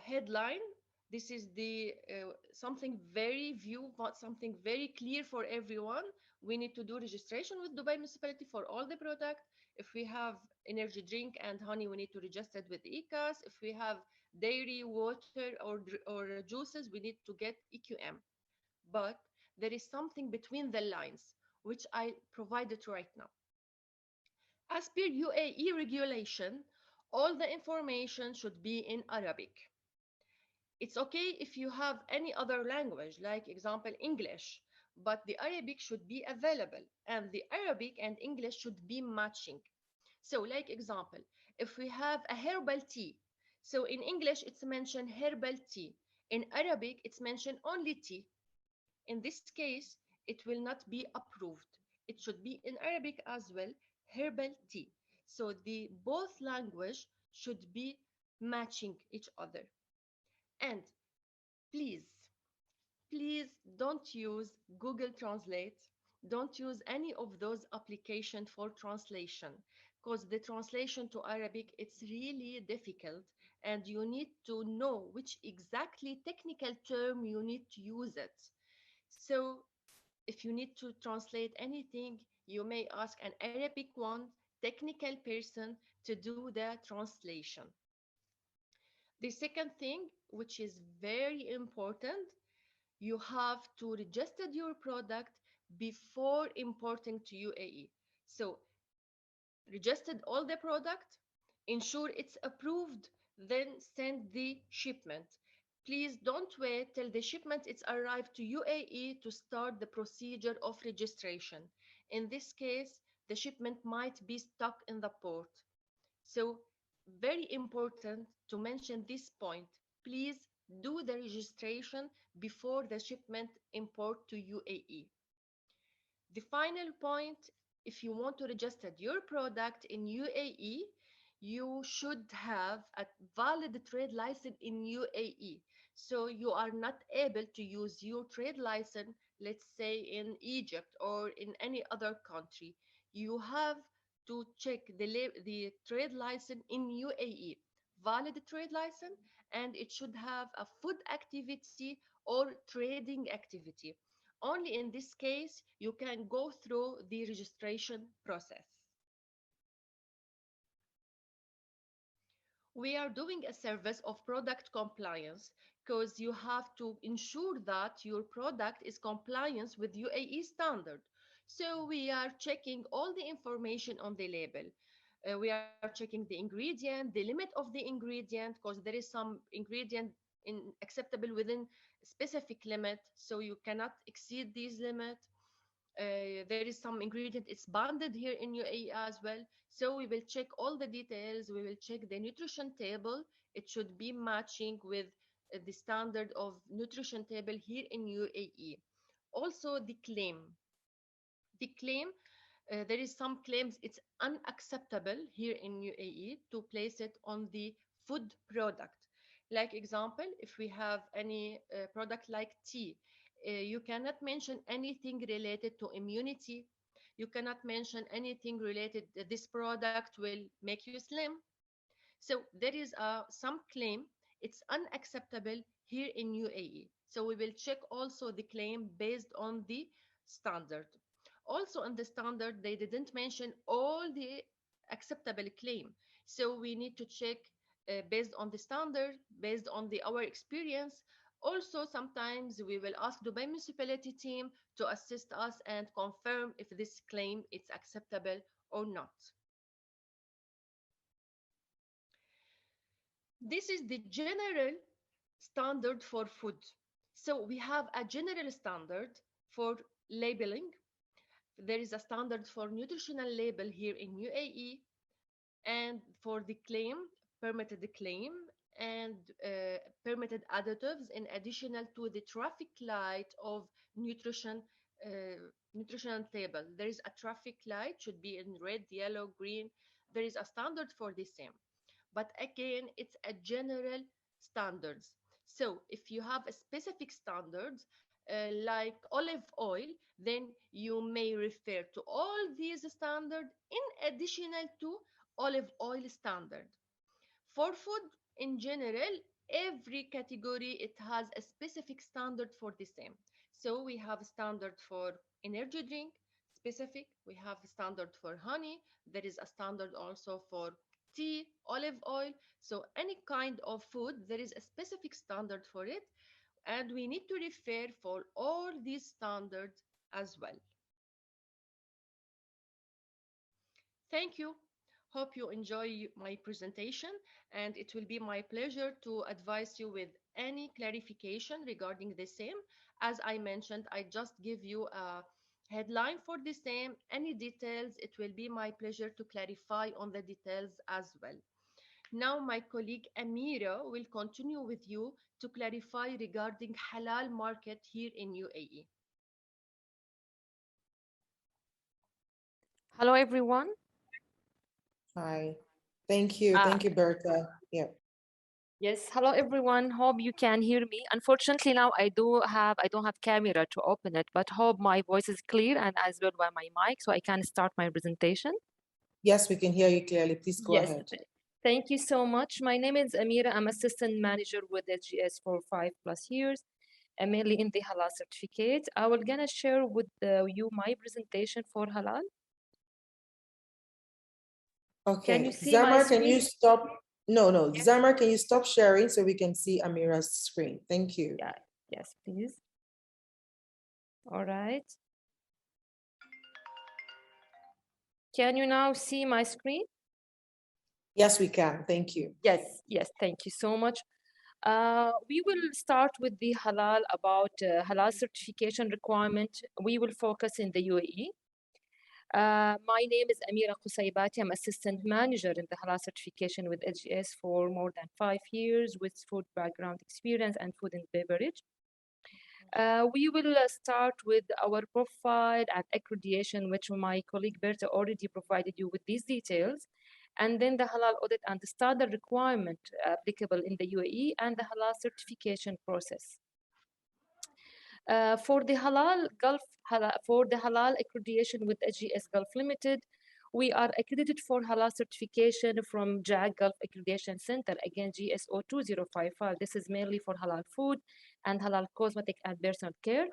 headline. This is the something very something very clear for everyone. We need to do registration with Dubai Municipality for all the product. If we have energy drink and honey, we need to register it with ECAS. If we have dairy, water, or juices, we need to get EQM. But there is something between the lines, which I provided right now. As per UAE regulation, all the information should be in Arabic. It's okay if you have any other language, like example English, but the Arabic should be available and the Arabic and English should be matching. So like example, if we have a herbal tea, so in English it's mentioned herbal tea. In Arabic it's mentioned only tea. In this case, it will not be approved. It should be in Arabic as well, herbal tea. So the both language should be matching each other. And please, please don't use Google Translate. Don't use any of those applications for translation because the translation to Arabic, it's really difficult and you need to know which exactly technical term you need to use it. So if you need to translate anything, you may ask an Arabic one, technical person to do the translation. The second thing, which is very important, you have to register your product before importing to UAE. So registered all the product, ensure it's approved, then send the shipment. Please don't wait till the shipment is arrived to UAE to start the procedure of registration. In this case, the shipment might be stuck in the port. So very important to mention this point. Please do the registration before the shipment import to UAE. The final point, if you want to register your product in UAE, you should have a valid trade license in UAE. So you are not able to use your trade license, let's say in Egypt or in any other country. You have to check the trade license in UAE, valid trade license, and it should have a food activity or trading activity. Only in this case, you can go through the registration process. We are doing a service of product compliance because you have to ensure that your product is compliant with UAE standard. So we are checking all the information on the label. We are checking the ingredient, the limit of the ingredient, because there is some ingredient acceptable within specific limit, so you cannot exceed these limits. There is some ingredient, it's bonded here in UAE as well. So we will check all the details. We will check the nutrition table. It should be matching with the standard of nutrition table here in UAE. Also the claim. The claim, there is some claims it's unacceptable here in UAE to place it on the food product. Like example, if we have any product like tea, you cannot mention anything related to immunity. You cannot mention anything related that this product will make you slim. So there is some claim it's unacceptable here in UAE. So we will check also the claim based on the standard. Also on the standard, they didn't mention all the acceptable claim. So we need to check based on the standard, based on our experience. Also, sometimes we will ask Dubai Municipality team to assist us and confirm if this claim is acceptable or not. This is the general standard for food. So we have a general standard for labeling. There is a standard for nutritional label here in UAE, and for the claim, permitted claim, and permitted additives in additional to the traffic light of nutritional table. There is a traffic light, should be in red, yellow, green. There is a standard for the same. But again, it's a general standards. So if you have a specific standards like olive oil, then you may refer to all these standards in additional to olive oil standard. For food in general, every category, it has a specific standard for the same. So we have a standard for energy drink, specific. We have a standard for honey. There is a standard also for tea, olive oil. So any kind of food, there is a specific standard for it. And we need to refer for all these standards as well. Thank you. Hope you enjoy my presentation, and it will be my pleasure to advise you with any clarification regarding the same. As I mentioned, I just give you a headline for the same. Any details, it will be my pleasure to clarify on the details as well. Now my colleague Amira will continue with you to clarify regarding halal market here in UAE. Hello, everyone. Hi. Thank you. Thank you, Bertha. Yeah. Yes, hello, everyone. Hope you can hear me. Unfortunately, now I don't have camera to open it, but hope my voice is clear and as well by my mic, so I can start my presentation. Yes, we can hear you clearly. Please go ahead. Thank you so much. My name is Amira. I'm assistant manager with SGS for 5+ years, and mainly in the Halal certificate. I will gonna share with you my presentation for Halal. Okay. Can you see Zamar, my can you screen? stop? No. Yes. Zamar, can you stop sharing so we can see Amira's screen? Thank you. Yeah. Yes, please. All right. Can you now see my screen? Yes, we can. Thank you. Yes, thank you so much. We will start with the halal about halal certification requirement. We will focus in the UAE. My name is Amira Qusaybati. I'm assistant manager in the halal certification with SGS for more than 5 years with food background experience and food and beverage. We will start with our profile and accreditation, which my colleague Berta already provided you with these details, and then the halal audit and the standard requirement applicable in the UAE and the halal certification process. For the halal accreditation with SGS Gulf Limited, we are accredited for halal certification from JAG Gulf Accreditation Center, again GSO 2055. This is mainly for halal food, and halal cosmetic and personal care.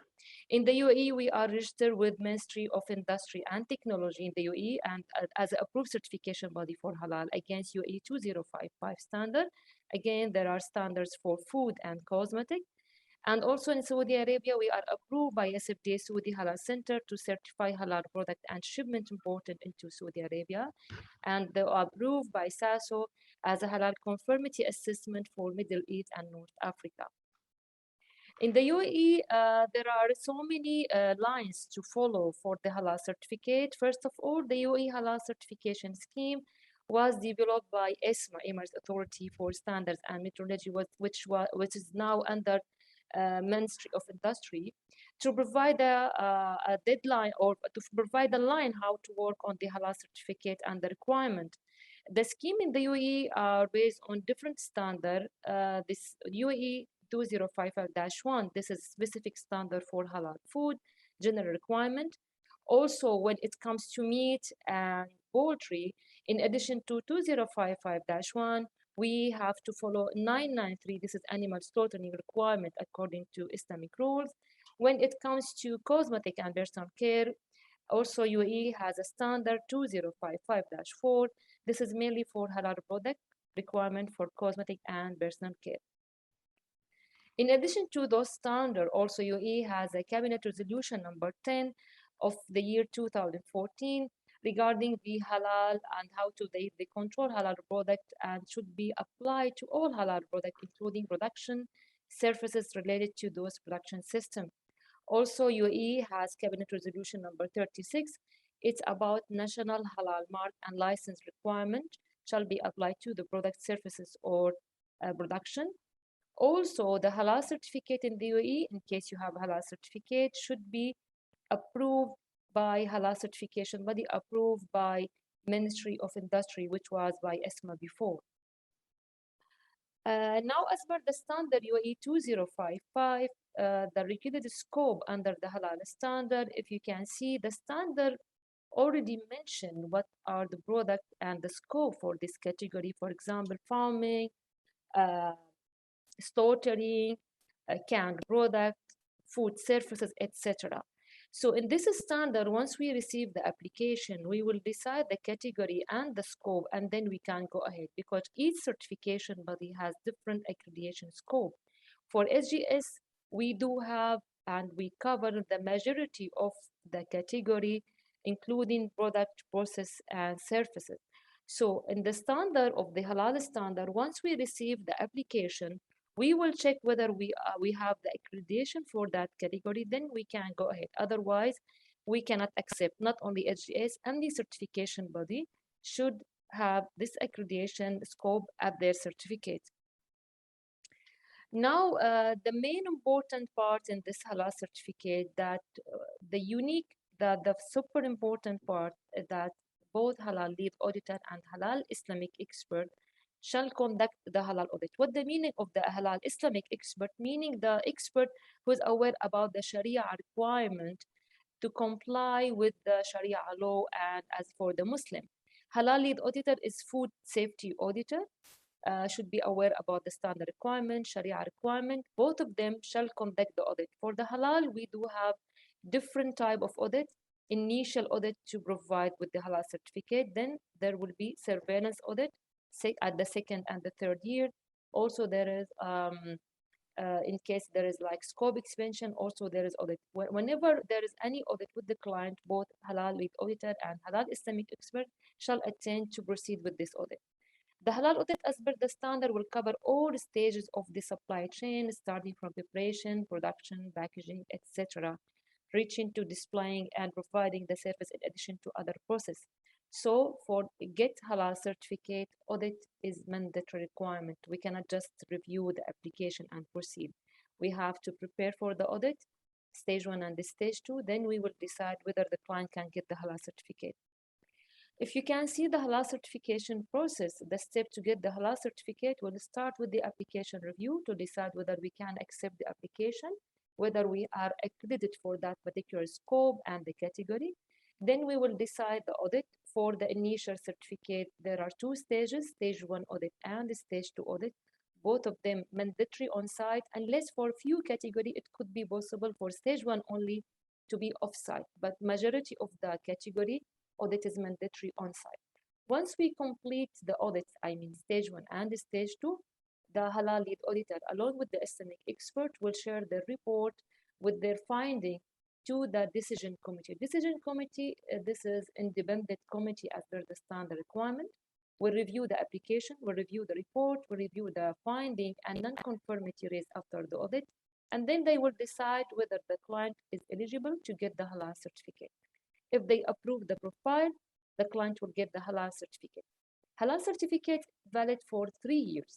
In the UAE, we are registered with Ministry of Industry and Technology in the UAE and as an approved certification body for halal against UAE 2055 standard. Again, there are standards for food and cosmetic. And also in Saudi Arabia, we are approved by SFDA Saudi Halal Center to certify halal product and shipment imported into Saudi Arabia. And they are approved by SASO as a halal conformity assessment for Middle East and North Africa. In the UAE, there are so many lines to follow for the halal certificate. First of all, the UAE halal certification scheme was developed by ESMA, Emirates Authority for Standards and Metrology, which is now under Ministry of Industry, to provide a deadline or to provide a line how to work on the halal certificate and the requirement. The scheme in the UAE are based on different standard. This UAE 2055-1, this is specific standard for halal food, general requirement. Also, when it comes to meat and poultry, in addition to 2055-1, we have to follow 993. This is animal slaughtering requirement according to Islamic rules. When it comes to cosmetic and personal care, also UAE has a standard 2055-4. This is mainly for halal product requirement for cosmetic and personal care. In addition to those standards, also UAE has a cabinet resolution number 10 of the year 2014 regarding the halal and how to they control halal product and should be applied to all halal product, including production services related to those production systems. Also, UAE has cabinet resolution number 36. It's about national halal mark and license requirement shall be applied to the product services or production. Also, the halal certificate in the UAE, in case you have a halal certificate, should be approved by halal certification body, approved by Ministry of Industry, which was by ESMA before. Now, as per the standard UAE 2055, the regulated scope under the halal standard, if you can see, the standard already mentioned what are the product and the scope for this category. For example, farming, slaughtering, canned product, food services, etc. So in this standard, once we receive the application, we will decide the category and the scope, and then we can go ahead because each certification body has different accreditation scope. For SGS, we do have and we cover the majority of the category, including product, process, and services. So in the standard of the halal standard, once we receive the application, we will check whether we have the accreditation for that category, then we can go ahead. Otherwise, we cannot accept. Not only SGS, any certification body should have this accreditation scope at their certificate. Now, the main important part in this halal certificate that the super important part is that both halal lead auditor and halal Islamic expert shall conduct the halal audit. What the meaning of the halal Islamic expert? Meaning the expert who is aware about the Sharia requirement to comply with the Sharia law and as for the Muslim. Halal lead auditor is food safety auditor, should be aware about the standard requirement, Sharia requirement. Both of them shall conduct the audit. For the halal, we do have different type of audit. Initial audit to provide with the halal certificate. Then there will be surveillance audit at the second and the third year. Also, there is, in case there is like scope expansion, also there is audit. Whenever there is any audit with the client, both halal lead auditor and halal Islamic expert shall attend to proceed with this audit. The halal audit as per the standard will cover all stages of the supply chain, starting from preparation, production, packaging, etc., reaching to displaying and providing the service in addition to other processes. So for get halal certificate, audit is mandatory requirement. We cannot just review the application and proceed. We have to prepare for the audit, stage 1 and the stage 2, then we will decide whether the client can get the halal certificate. If you can see the halal certification process, the step to get the halal certificate will start with the application review to decide whether we can accept the application, whether we are accredited for that particular scope and the category. Then we will decide the audit. For the initial certificate, there are 2 stages, stage 1 audit and stage 2 audit. both of them mandatory on-site, unless for few category it could be possible for stage 1 only to be off-site, but majority of the category audit is mandatory on-site. Once we complete the audits, I mean stage 1 and stage 2, the halal lead auditor, along with the Islamic expert, will share the report with their finding to the decision committee. Decision committee, this is independent committee as per the standard requirement, will review the application, will review the report, will review the finding and non-conformity raised after the audit, and then they will decide whether the client is eligible to get the halal certificate. If they approve the profile, the client will get the halal certificate. Halal certificate valid for 3 years.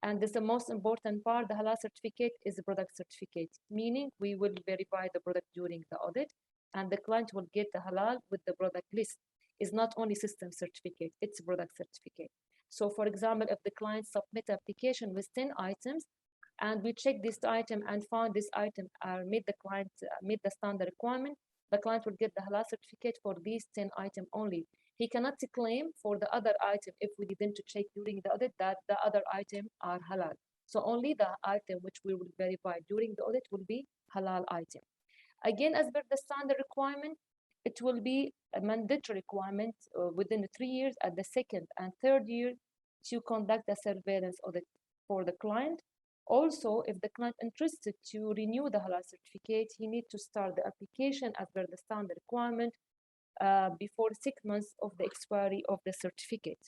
And this is the most important part. The halal certificate is a product certificate, meaning we will verify the product during the audit, and the client will get the halal with the product list. It's not only system certificate, it's a product certificate. So for example, if the client submit application with 10 items, and we check this item and found this item meet the standard requirement, the client will get the halal certificate for these 10 items only. He cannot claim for the other item if we didn't check during the audit that the other item are halal. So only the item which we will verify during the audit will be halal item. Again, as per the standard requirement, it will be a mandatory requirement within 3 years at the second and third year to conduct a surveillance audit for the client. Also, if the client interested to renew the halal certificate, he needs to start the application as per the standard requirement before 6 months of the expiry of the certificate.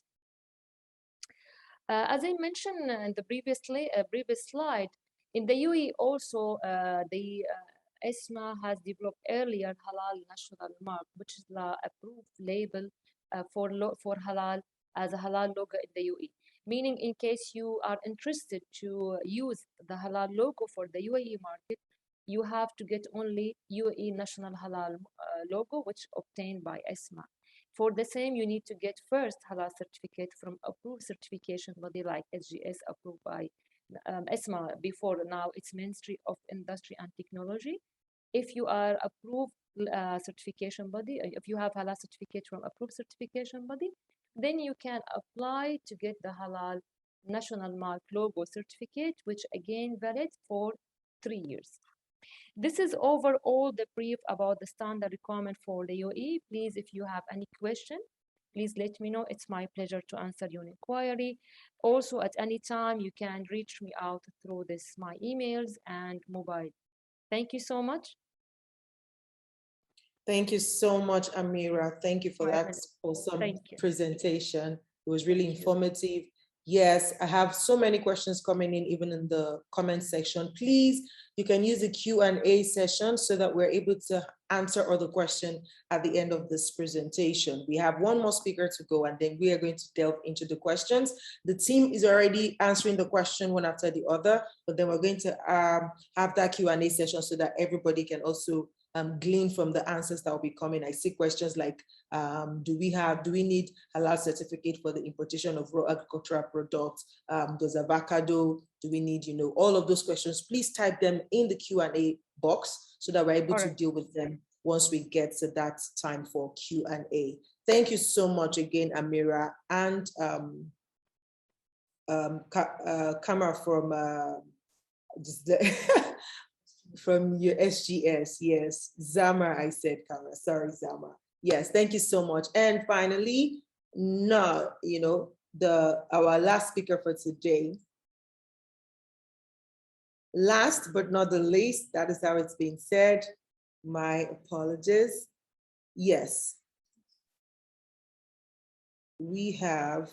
As I mentioned in the previous slide, in the UAE also the ESMA has developed earlier halal national mark, which is the approved label for halal as a halal logo in the UAE. Meaning, in case you are interested to use the halal logo for the UAE market, you have to get only UAE National Halal logo, which obtained by ESMA. For the same, you need to get first halal certificate from approved certification body like SGS approved by ESMA before. Now it's Ministry of Industry and Technology. If you are approved certification body, if you have halal certificate from approved certification body, then you can apply to get the halal national mark logo certificate, which again valid for 3 years. This is overall the brief about the standard requirement for the UAE. Please, if you have any question, please let me know. It's my pleasure to answer your inquiry. Also, at any time, you can reach me out through my emails and mobile. Thank you so much. Thank you so much, Amira. Thank you for that awesome presentation. It was really informative. Yes, I have so many questions coming in, even in the comment section. Please, you can use the Q&A session so that we're able to answer all the questions at the end of this presentation. We have one more speaker to go, and then we are going to delve into the questions. The team is already answering the question one after the other, but then we're going to have that Q&A session so that everybody can also glean from the answers that will be coming. I see questions like, do we need halal certificate for the importation of raw agricultural products? Does avocado, do we need, all of those questions? Please type them in the Q&A box so that we're able to deal with them once we get to that time for Q&A. Thank you so much again, Amira, and Kamara from your SGS, yes. Zama, I said, Kamara, sorry, Zama. Yes, thank you so much. And finally, our last speaker for today. Last but not the least, that is how it's been said. My apologies. Yes. We have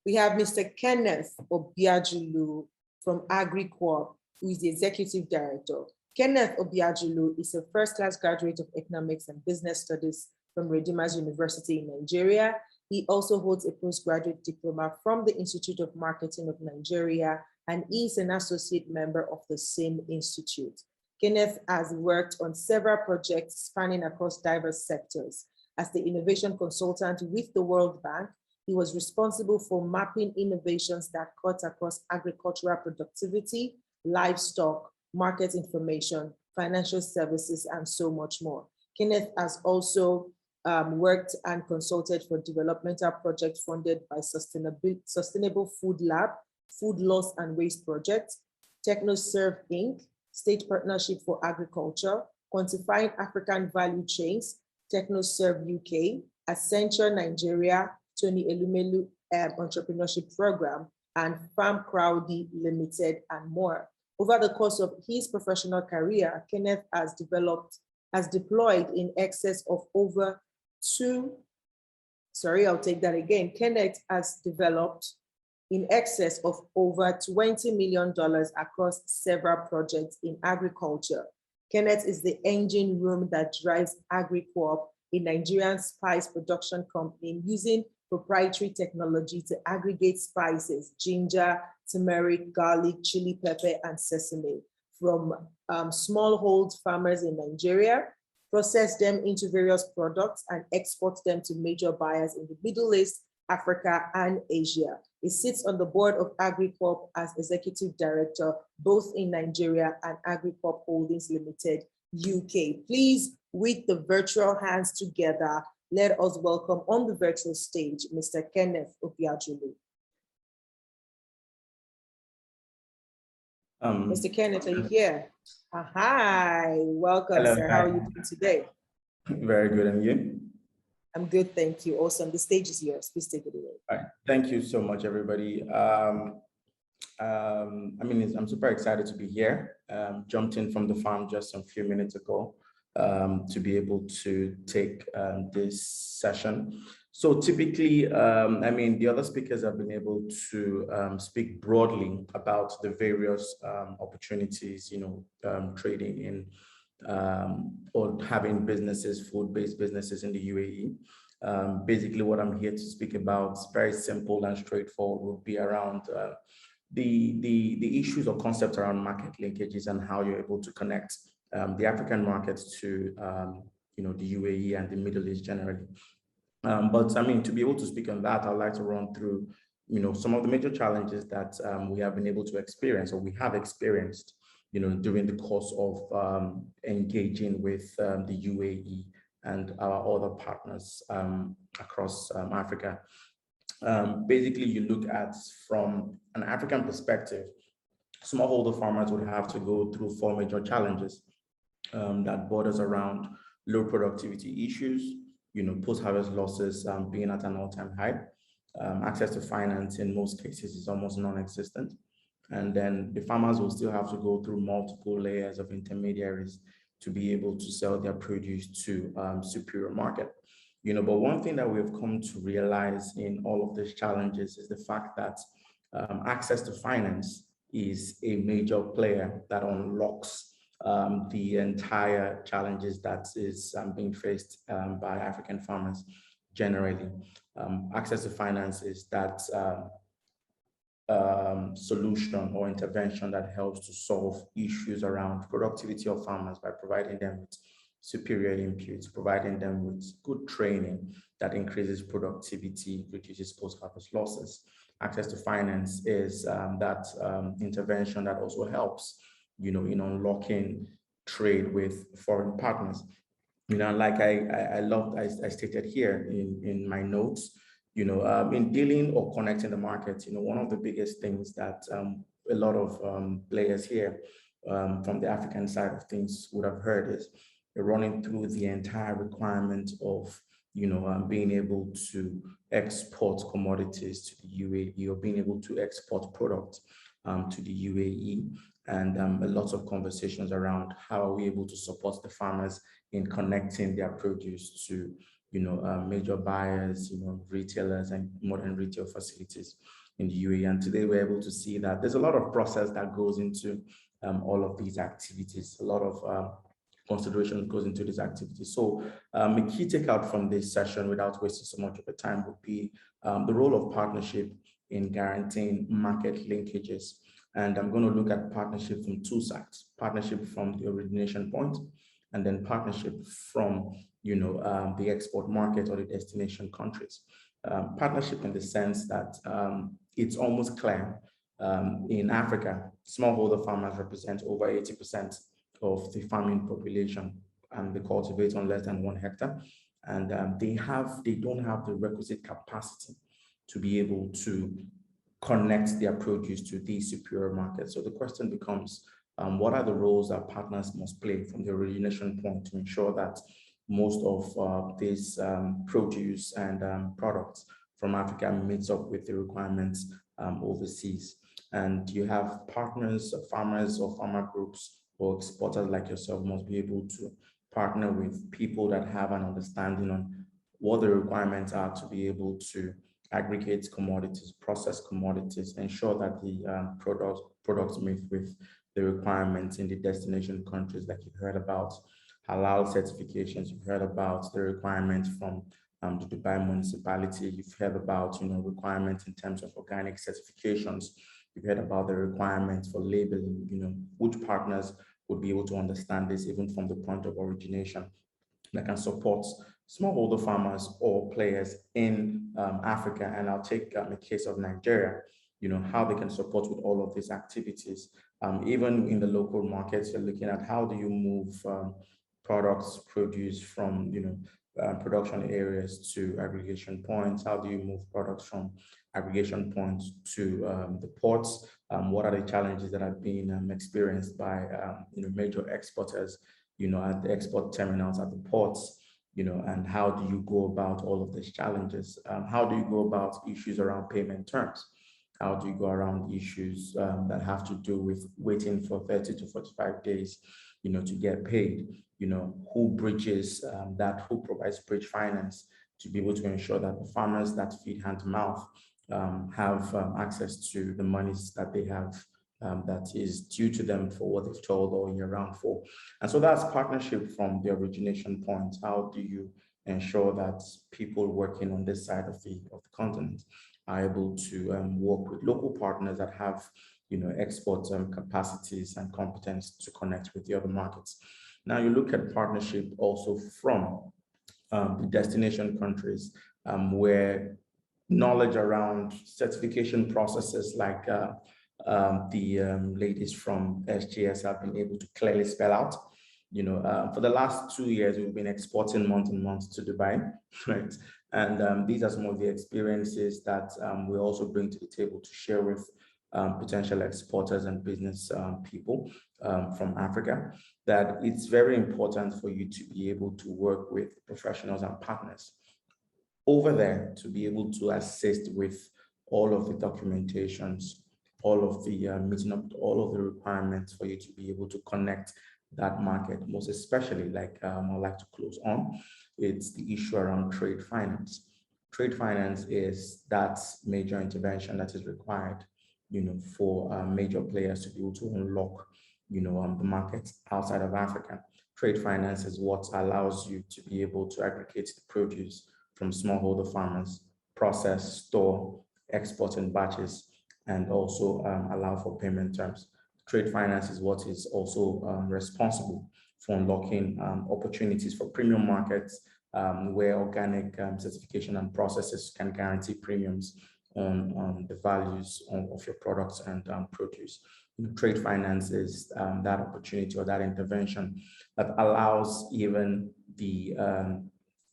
Mr. Kenneth Obiajulu from Agricorp, who is the Executive Director. Kenneth Obiajulu is a first-class graduate of Economics and Business Studies from Redeemers University in Nigeria. He also holds a postgraduate diploma from the Institute of Marketing of Nigeria and is an associate member of the same institute. Kenneth has worked on several projects spanning across diverse sectors. As the innovation consultant with the World Bank, he was responsible for mapping innovations that cut across agricultural productivity, livestock, market information, financial services, and so much more. Kenneth has also worked and consulted for developmental projects funded by Sustainable Food Lab, Food Loss and Waste Project, TechnoServe Inc., State Partnership for Agriculture, Quantifying African Value Chains, TechnoServe UK, Accenture Nigeria, Tony Elumelu Entrepreneurship Program, and Farm Crowdy Limited, and more. Over the course of his professional career, Kenneth has deployed in excess of over Kenneth has developed in excess of over $20 million across several projects in agriculture. Kenneth is the engine room that drives Agricorp, a Nigerian spice production company using proprietary technology to aggregate spices, ginger, turmeric, garlic, chili pepper, and sesame from smallhold farmers in Nigeria, process them into various products, and export them to major buyers in the Middle East, Africa, and Asia. He sits on the board of Agricorp as executive director, both in Nigeria and Agricorp Holdings Limited, UK. Please, with the virtual hands together, let us welcome on the virtual stage, Mr. Kenneth Obiajulu. Mr. Kenneth, are you here? Hi, welcome, hello, sir. hi. How are you doing today? Very good, and you? I'm good, thank you. Awesome, the stage is yours. Please take it away. All right. Thank you so much, everybody. I'm super excited to be here. Jumped in from the farm just a few minutes ago to be able to take this session. So typically, the other speakers have been able to speak broadly about the various opportunities, trading in or having businesses, food-based businesses in the UAE. Basically, what I'm here to speak about is very simple and straightforward, will be around the issues or concepts around market linkages and how you're able to connect the African markets to the UAE and the Middle East generally. But to be able to speak on that, I'd like to run through some of the major challenges that we have been able to experience, or we have experienced during the course of engaging with the UAE and our other partners across Africa. Basically, you look at from an African perspective, smallholder farmers would have to go through 4 major challenges that borders around low productivity issues, post-harvest losses being at an all-time high. Access to finance in most cases is almost non-existent. And then the farmers will still have to go through multiple layers of intermediaries to be able to sell their produce to superior market. But one thing that we've come to realize in all of these challenges is the fact that access to finance is a major player that unlocks the entire challenges that is being faced by African farmers generally. Access to finance is that solution or intervention that helps to solve issues around productivity of farmers by providing them with superior inputs, providing them with good training that increases productivity, reduces post-harvest losses. Access to finance is that intervention that also helps, in unlocking trade with foreign partners. Like I stated here in my notes, in dealing or connecting the market, one of the biggest things that a lot of players here from the African side of things would have heard is running through the entire requirement of, being able to export commodities to the UAE or being able to export products to the UAE, and a lot of conversations around how are we able to support the farmers in connecting their produce to major buyers, retailers and modern retail facilities in the UAE. And today we're able to see that there's a lot of process that goes into all of these activities, a lot of consideration goes into these activities. So a key takeout from this session, without wasting so much of the time, would be the role of partnership in guaranteeing market linkages. And I'm going to look at partnership from 2 sides: partnership from the origination point, and then partnership from the export market or the destination countries. Partnership in the sense that it's almost clear in Africa, smallholder farmers represent over 80% of the farming population, and they cultivate on less than 1 hectare. and they don't have the requisite capacity to be able to connect their produce to these superior markets. So the question becomes, what are the roles that partners must play from the origination point to ensure that most of this produce and products from Africa meets up with the requirements overseas? And you have partners, farmers or farmer groups or exporters like yourself must be able to partner with people that have an understanding on what the requirements are to be able to aggregate commodities, process commodities, ensure that the products meet with the requirements in the destination countries, like you've heard about Halal certifications, you've heard about the requirements from the Dubai Municipality, you've heard about requirements in terms of organic certifications, you've heard about the requirements for labeling, which partners would be able to understand this even from the point of origination that can support smallholder farmers or players in Africa. And I'll take a case of Nigeria, how they can support with all of these activities. Even in the local markets, you're looking at how do you move products produced from, production areas to aggregation points? How do you move products from aggregation points to the ports? What are the challenges that have been experienced by major exporters, at the export terminals, at the ports, and how do you go about all of these challenges? How do you go about issues around payment terms? How do you go around issues that have to do with waiting for 30 to 45 days, to get paid? Who bridges that? Who provides bridge finance to be able to ensure that the farmers that feed hand to mouth have access to the monies that they have that is due to them for what they've told or year round for. And so that's partnership from the origination point. How do you ensure that people working on this side of the continent are able to work with local partners that have export capacities and competence to connect with the other markets? Now you look at partnership also from the destination countries where knowledge around certification processes like the ladies from SGS have been able to clearly spell out. For the last 2 years, we've been exporting month on month to Dubai, right? And these are some of the experiences that we also bring to the table to share with potential exporters and business people from Africa, that it's very important for you to be able to work with professionals and partners over there to be able to assist with all of the documentations, all of the meeting up all of the requirements for you to be able to connect that market. Most especially, like I'd like to close on, it's the issue around trade finance. Trade finance is that major intervention that is required, for major players to be able to unlock, the markets outside of Africa. Trade finance is what allows you to be able to aggregate the produce from smallholder farmers, process, store, export in batches, and also allow for payment terms. Trade finance is what is also responsible for unlocking opportunities for premium markets where organic certification and processes can guarantee premiums on the values of your products and produce. Trade finance is that opportunity or that intervention that allows even the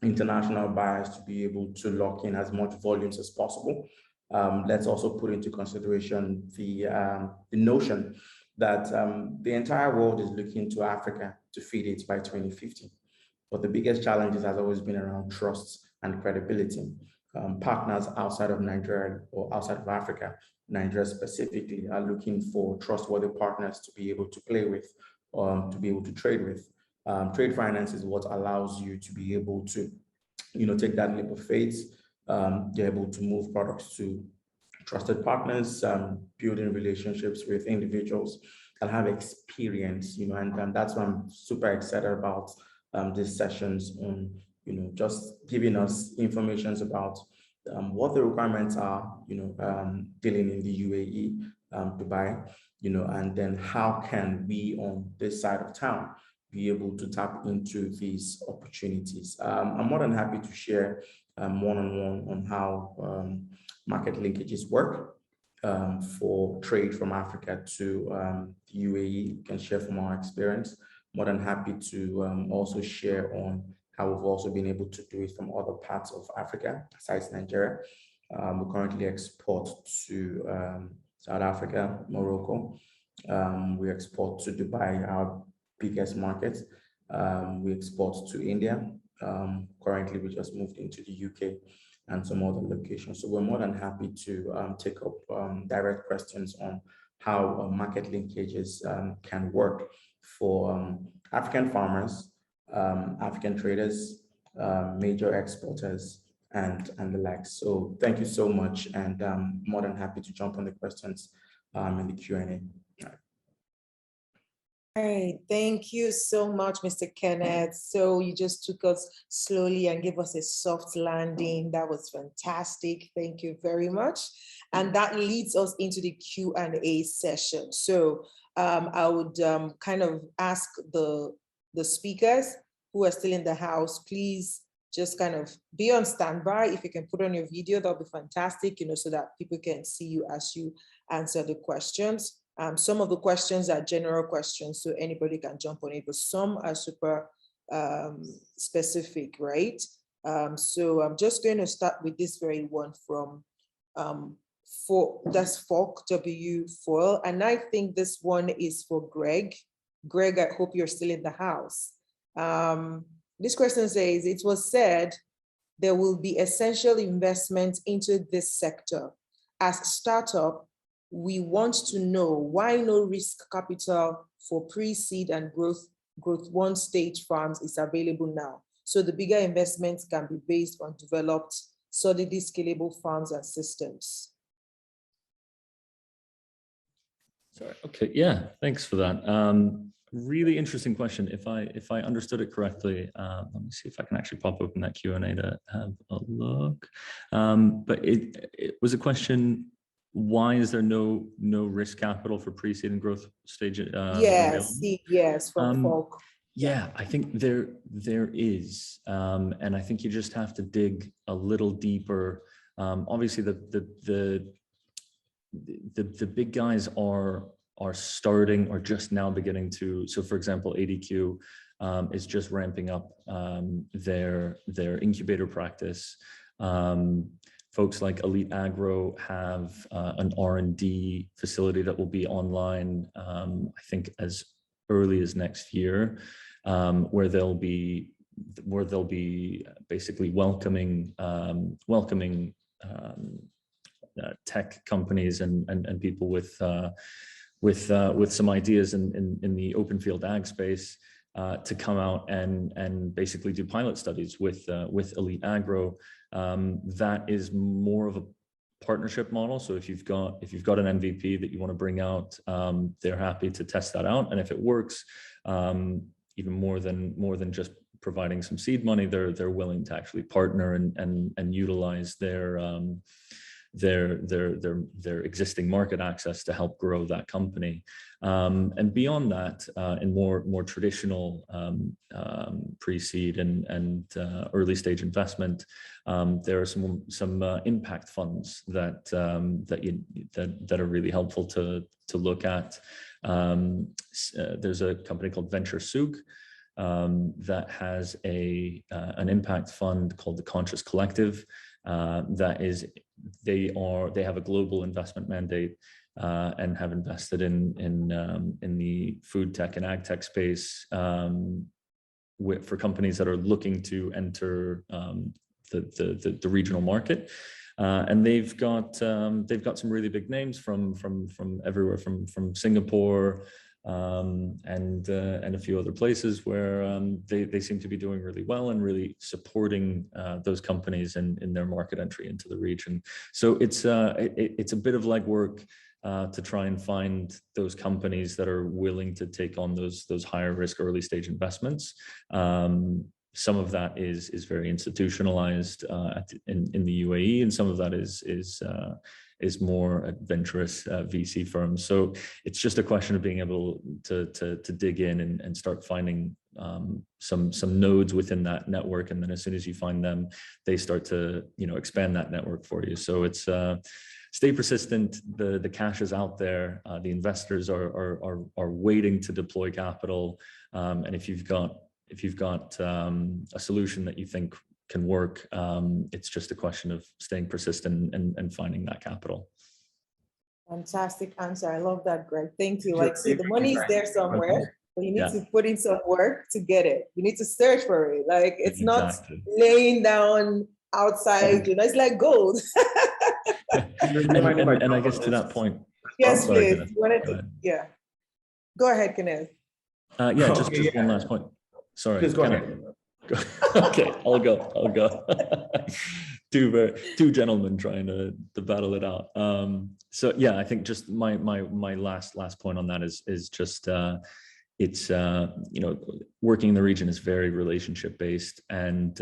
international buyers to be able to lock in as much volumes as possible. Let's also put into consideration the notion that the entire world is looking to Africa to feed it by 2050. But the biggest challenge has always been around trust and credibility. Partners outside of Nigeria or outside of Africa, Nigeria specifically, are looking for trustworthy partners to be able to play with, to be able to trade with. Trade finance is what allows you to be able to, take that leap of faith. You're able to move products to trusted partners, building relationships with individuals that have experience, and that's why I'm super excited about these sessions on, just giving us information about what the requirements are, dealing in the UAE, Dubai, and then how can we on this side of town be able to tap into these opportunities. I'm more than happy to share one-on-one on how market linkages work for trade from Africa to the UAE. We can share from our experience. More than happy to also share on how we've also been able to do it from other parts of Africa, besides Nigeria. We currently export to South Africa, Morocco. We export to Dubai, our biggest market. We export to India. Currently, we just moved into the UK and some other locations. So we're more than happy to take up direct questions on how market linkages can work for African farmers, African traders, major exporters, and the like. So thank you so much, and more than happy to jump on the questions in the Q&A. All right, thank you so much, Mr. Kenneth. So you just took us slowly and gave us a soft landing. That was fantastic. Thank you very much. And that leads us into the Q&A session. So I would kind of ask the speakers who are still in the house, please just kind of be on standby. If you can put on your video, that'll be fantastic, so that people can see you as you answer the questions. Some of the questions are general questions, so anybody can jump on it, but some are super specific, right? So I'm just going to start with this very one from, that's Folk W Foil, and I think this one is for Greg. Greg, I hope you're still in the house. This question says, it was said there will be essential investment into this sector. As a startup, we want to know why no risk capital for pre-seed and growth one stage farms is available now. So the bigger investments can be based on developed, solidly scalable farms and systems. Sorry. Okay. Yeah. Thanks for that. Really interesting question. If I understood it correctly, let me see if I can actually pop open that Q&A to have a look. But it was a question: why is there no risk capital for pre-seed and growth stage? Yes, from Folk. Yeah, I think there is, and I think you just have to dig a little deeper. Obviously, the big guys are starting or just now beginning to. So, for example, ADQ is just ramping up their incubator practice. Folks like Elite Agro have an R&D facility that will be online, I think, as early as next year, where they'll be basically welcoming tech companies and people with some ideas in the open field ag space to come out and basically do pilot studies with Elite Agro. That is more of a partnership model. So if you've got an MVP that you want to bring out, they're happy to test that out, and if it works, even more than just providing some seed money, they're willing to actually partner and utilize their existing market access to help grow that company. And beyond that, in more traditional pre-seed and early stage investment, there are some impact funds that are really helpful to look at. There's a company called Venture Sug that has an impact fund called the Conscious Collective. They have a global investment mandate and have invested in the food tech and ag tech space for companies that are looking to enter the regional market. And they've got some really big names from everywhere, from Singapore and a few other places where they seem to be doing really well and really supporting those companies in their market entry into the region. So it's a bit of legwork to try and find those companies that are willing to take on those higher risk early stage investments. Some of that is very institutionalized in the UAE, and some of that is more adventurous VC firms. So it's just a question of being able to dig in and start finding some nodes within that network, and then as soon as you find them, they start to expand that network for you. So it's stay persistent. The cash is out there. The investors are waiting to deploy capital, and if you've got if you've got a solution that you think can work, it's just a question of staying persistent and finding that capital. Fantastic answer. I love that, Greg. Thank you. Like, see, the money is there somewhere, but you need to put in some work to get it. You need to search for it. Like, it's not laying down outside, you know, it's like gold. and I guess to that point. Yes, please. You wanted to, yeah. Go ahead, Kenneth. Yeah, just one last point. Sorry. Please go ahead. Okay, I'll go. Two gentlemen trying to battle it out. So yeah, I think just my last point on that is just it's you know, working in the region is very relationship based, and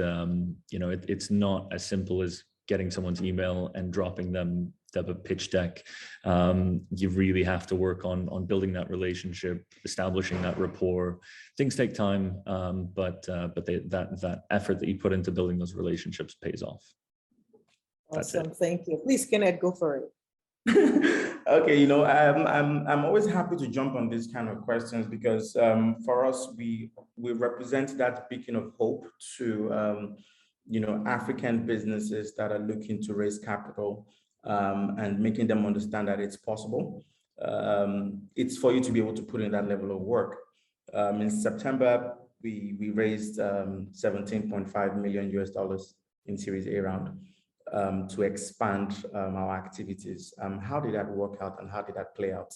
you know, it's not as simple as getting someone's email and dropping them a pitch deck. You really have to work on building that relationship, establishing that rapport. Things take time, but that effort that you put into building those relationships pays off. Awesome, thank you. Please, Kenneth, go for it. Okay, you know, I'm always happy to jump on these kind of questions because for us, we represent that beacon of hope to you know, African businesses that are looking to raise capital and making them understand that it's possible. It's for you to be able to put in that level of work. In September, we raised $17.5 million US in Series A round to expand our activities. How did that work out and how did that play out?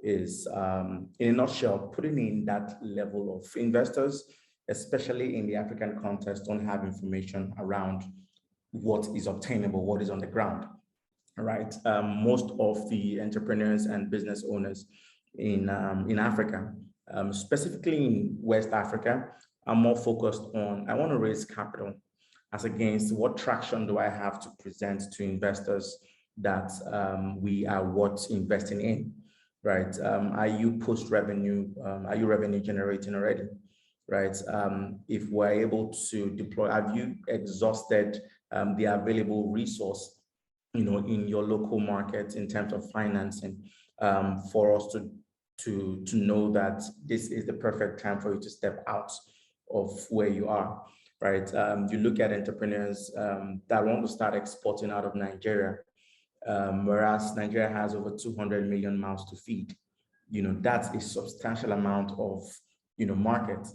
Is in a nutshell, putting in that level of investors, especially in the African context, don't have information around what is obtainable, what is on the ground, right? Most of the entrepreneurs and business owners in Africa, specifically in West Africa, are more focused on, I want to raise capital, as against what traction do I have to present to investors that we are worth investing in, right? Are you post-revenue, are you revenue generating already? Right? If we're able to deploy, have you exhausted the available resource, you know, in your local market in terms of financing, for us to know that this is the perfect time for you to step out of where you are, right? You look at entrepreneurs that want to start exporting out of Nigeria, whereas Nigeria has over 200 million mouths to feed. You know, that's a substantial amount of, you know, market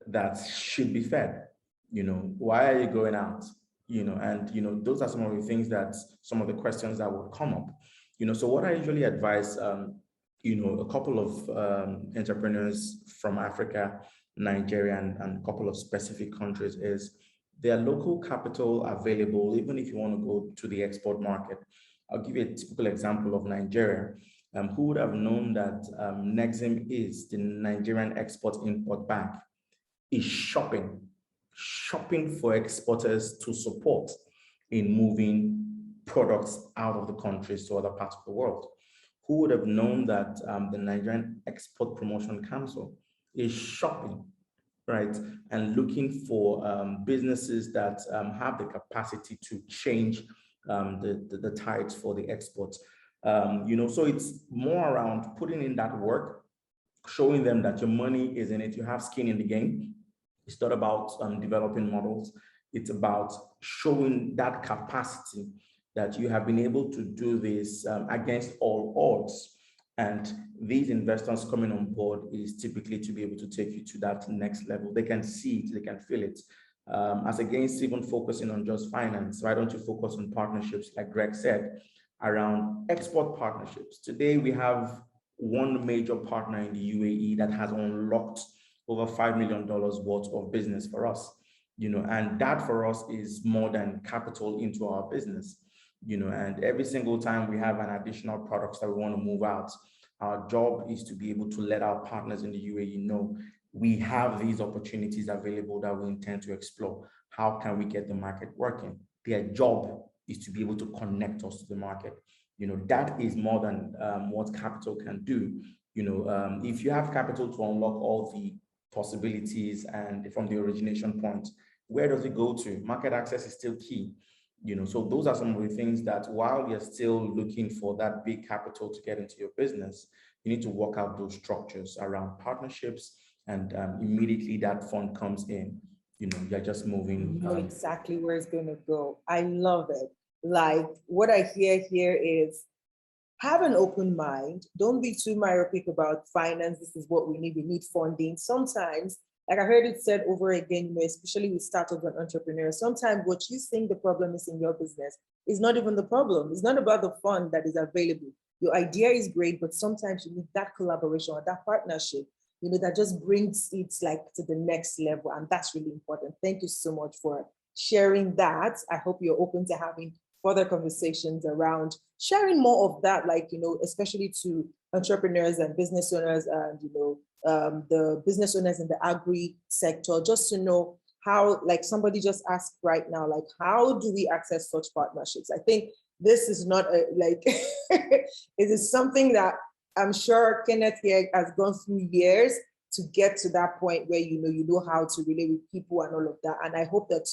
that should be fed. You know, why are you going out? You know, and, you know, those are some of the things that, some of the questions that would come up. You know, so what I usually advise, you know, a couple of entrepreneurs from Africa, Nigeria, and a couple of specific countries is their local capital available, even if you want to go to the export market. I'll give you a typical example of Nigeria. Who would have known that Nexim is the Nigerian Export-Import Bank? Is shopping for exporters to support in moving products out of the countries to other parts of the world. Who would have known that the Nigerian Export Promotion Council is shopping, right, and looking for businesses that have the capacity to change the tides for the exports. You know, so it's more around putting in that work, showing them that your money is in it, you have skin in the game. It's not about developing models. It's about showing that capacity that you have been able to do this against all odds. And these investors coming on board is typically to be able to take you to that next level. They can see it, they can feel it. As against even focusing on just finance, why don't you focus on partnerships, like Greg said, around export partnerships? Today, we have one major partner in the UAE that has unlocked over $5 million worth of business for us, you know, and that for us is more than capital into our business, you know, and every single time we have an additional products that we want to move out, our job is to be able to let our partners in the UAE know we have these opportunities available that we intend to explore. How can we get the market working? Their job is to be able to connect us to the market. You know, that is more than what capital can do. You know, if you have capital to unlock all the possibilities and from the origination point, where does it go to? Market access is still key. You know, so those are some of the things that while you're still looking for that big capital to get into your business, you need to work out those structures around partnerships, and immediately that fund comes in, you're just moving. You know exactly where it's going to go. I love it. Like what I hear here is have an open mind. Don't be too myopic about finance. This is what we need. We need funding. Sometimes, like I heard it said over again, especially with startups and entrepreneurs, sometimes what you think the problem is in your business is not even the problem. It's not about the fund that is available. Your idea is great, but sometimes you need that collaboration or that partnership, that just brings it like to the next level. And that's really important. Thank you so much for sharing that. I hope you're open to having further conversations around sharing more of that, like, especially to entrepreneurs and business owners and, the business owners in the agri sector, just to know how, like somebody just asked right now, like, how do we access such partnerships? I think this is not it is something that I'm sure Kenneth here has gone through years to get to that point where, you know how to relate with people and all of that. And I hope that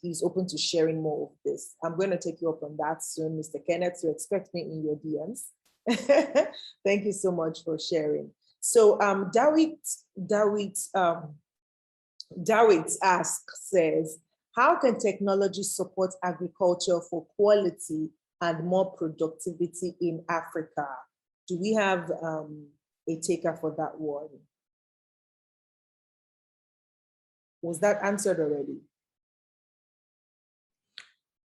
he's open to sharing more of this. I'm going to take you up on that soon, Mr. Kenneth, so expect me in your DMs. Thank you so much for sharing. So Dawit says, how can technology support agriculture for quality and more productivity in Africa? Do we have a taker for that one? Was that answered already?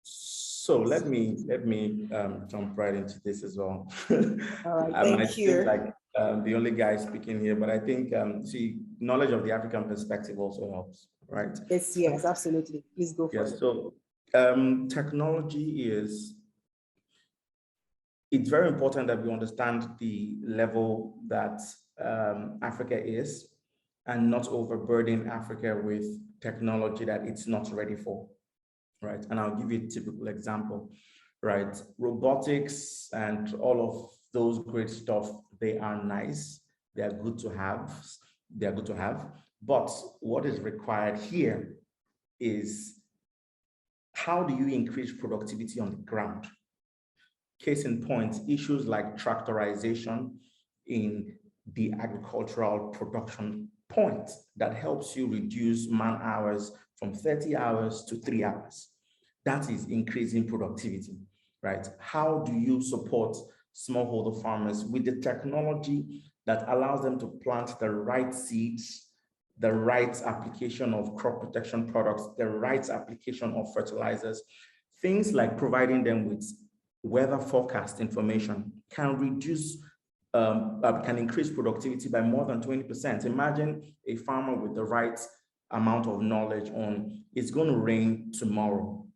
So let me jump right into this as well. All right, I might thank you. seem like the only guy speaking here, but I think knowledge of the African perspective also helps, right? Yes, absolutely. Please go for it. So technology it's very important that we understand the level that Africa is and not overburden Africa with technology that it's not ready for. Right, and I'll give you a typical example, right? Robotics and all of those great stuff, they are nice, they are good to have, but what is required here is how do you increase productivity on the ground? Case in point, issues like tractorization in the agricultural production point that helps you reduce man hours from 30 hours to 3 hours. That is increasing productivity, right? How do you support smallholder farmers with the technology that allows them to plant the right seeds, the right application of crop protection products, the right application of fertilizers? Things like providing them with weather forecast information can increase productivity by more than 20%. Imagine a farmer with the right amount of knowledge on it's going to rain tomorrow,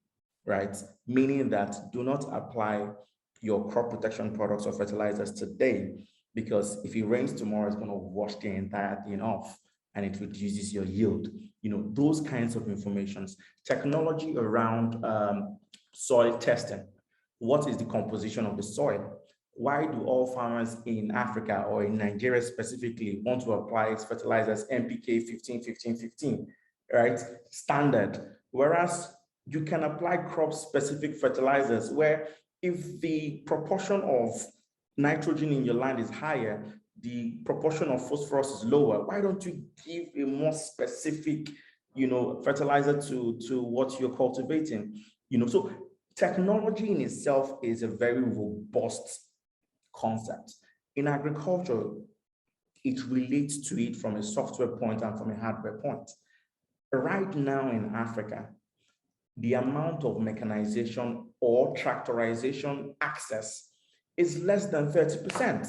right? Meaning that do not apply your crop protection products or fertilizers today, because if it rains tomorrow, it's going to wash the entire thing off and it reduces your yield. Those kinds of informations. Technology around soil testing. What is the composition of the soil? Why do all farmers in Africa or in Nigeria specifically want to apply fertilizers NPK 15-15-15, right? Standard. Whereas you can apply crop-specific fertilizers where if the proportion of nitrogen in your land is higher, the proportion of phosphorus is lower. Why don't you give a more specific, fertilizer to what you're cultivating? So technology in itself is a very robust concept. In agriculture, it relates to it from a software point and from a hardware point. Right now in Africa, the amount of mechanization or tractorization access is less than 30%.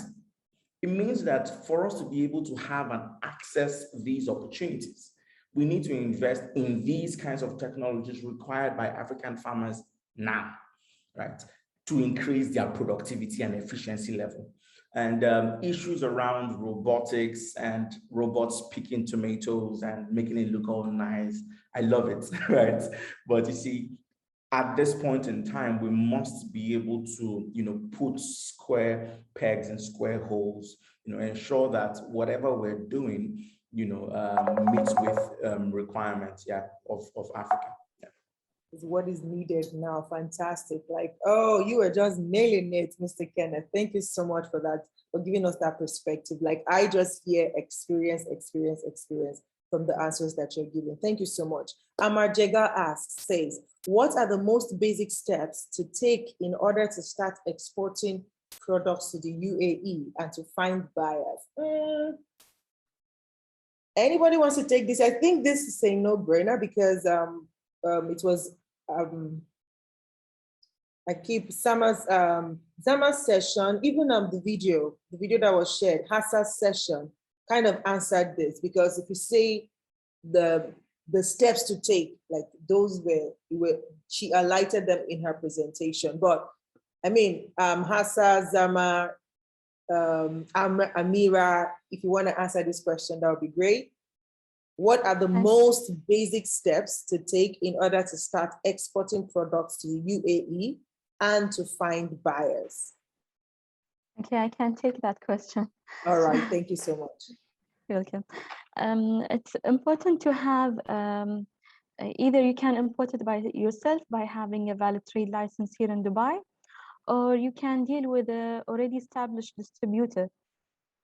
It means that for us to be able to have and access these opportunities, we need to invest in these kinds of technologies required by African farmers now, right, to increase their productivity and efficiency level. And issues around robotics and robots picking tomatoes and making it look all nice. I love it, right? But you see, at this point in time, we must be able to, put square pegs in square holes, ensure that whatever we're doing, meets with requirements, of Africa. is what is needed now. Fantastic. Like, oh, you are just nailing it, Mr. Kenneth. Thank you so much for that, for giving us that perspective. Like, I just hear experience from the answers that you're giving. Thank you so much. Amar Jega says, what are the most basic steps to take in order to start exporting products to the UAE and to find buyers? Anybody wants to take this? I think this is a no-brainer because it was, I keep Zama's session, even the video that was shared, Hassa's session kind of answered this, because if you say the steps to take, like those were she highlighted them in her presentation. But I mean, Hassa, Zama, Amira, if you want to answer this question, that would be great. What are the most basic steps to take in order to start exporting products to the UAE and to find buyers? Okay, I can take that question. All right, thank you so much. You're welcome. It's important to have either you can import it by yourself by having a valid trade license here in Dubai, or you can deal with a already established distributor,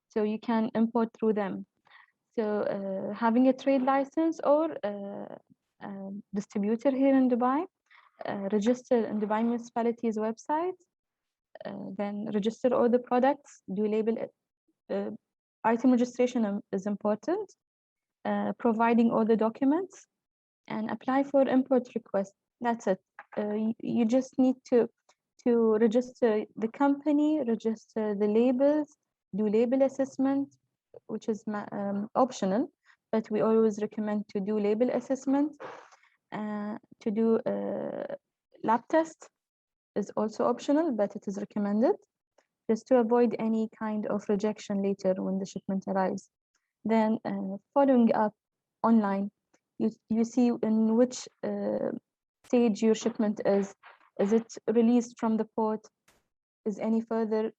so you can import through them. So having a trade license or distributor here in Dubai, register in Dubai Municipality's website, then register all the products, do label it. Item registration is important, providing all the documents, and apply for import request. That's it. You just need to register the company, register the labels, do label assessment, which is optional, but we always recommend to do label assessment. To do lab test is also optional, but it is recommended, just to avoid any kind of rejection later when the shipment arrives. Then following up online, you see in which stage your shipment is. Is it released from the port? Is any further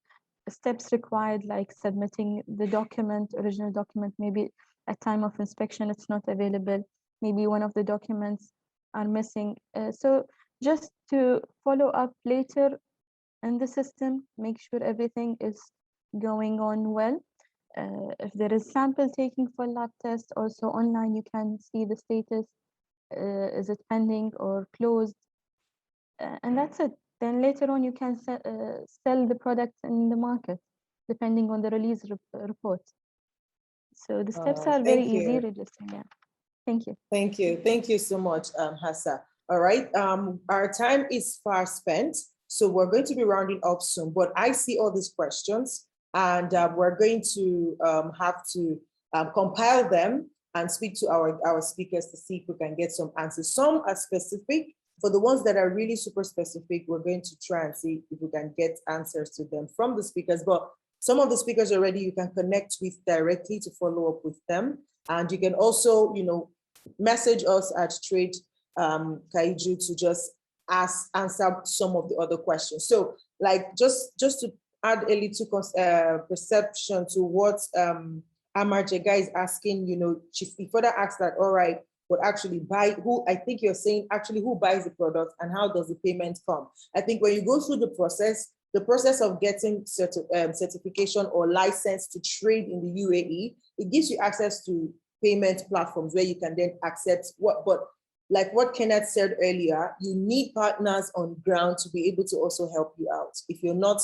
steps required, like submitting the document, original document? Maybe at time of inspection it's not available. Maybe one of the documents are missing. So just to follow up later in the system, make sure everything is going on well. If there is sample taking for lab test, also online you can see the status. Is it pending or closed? And that's it. Then later on you can sell the product in the market, depending on the release report. So the steps are very easy. Registering. Yeah. Thank you. Thank you. Thank you so much, Hassa. All right. Our time is far spent, so we're going to be rounding up soon. But I see all these questions, and we're going to have to compile them and speak to our speakers to see if we can get some answers. Some are specific. For the ones that are really super specific, we're going to try and see if we can get answers to them from the speakers. But some of the speakers already you can connect with directly to follow up with them. And you can also, message us at Tradekaiju to just answer some of the other questions. So like just to add a little perception to what Amar Jega is asking, he further asks that, all right, but actually I think you're saying actually who buys the product and how does the payment come? I think when you go through the process of getting certification or license to trade in the UAE, it gives you access to payment platforms where you can then accept but like what Kenneth said earlier, you need partners on ground to be able to also help you out. If you're not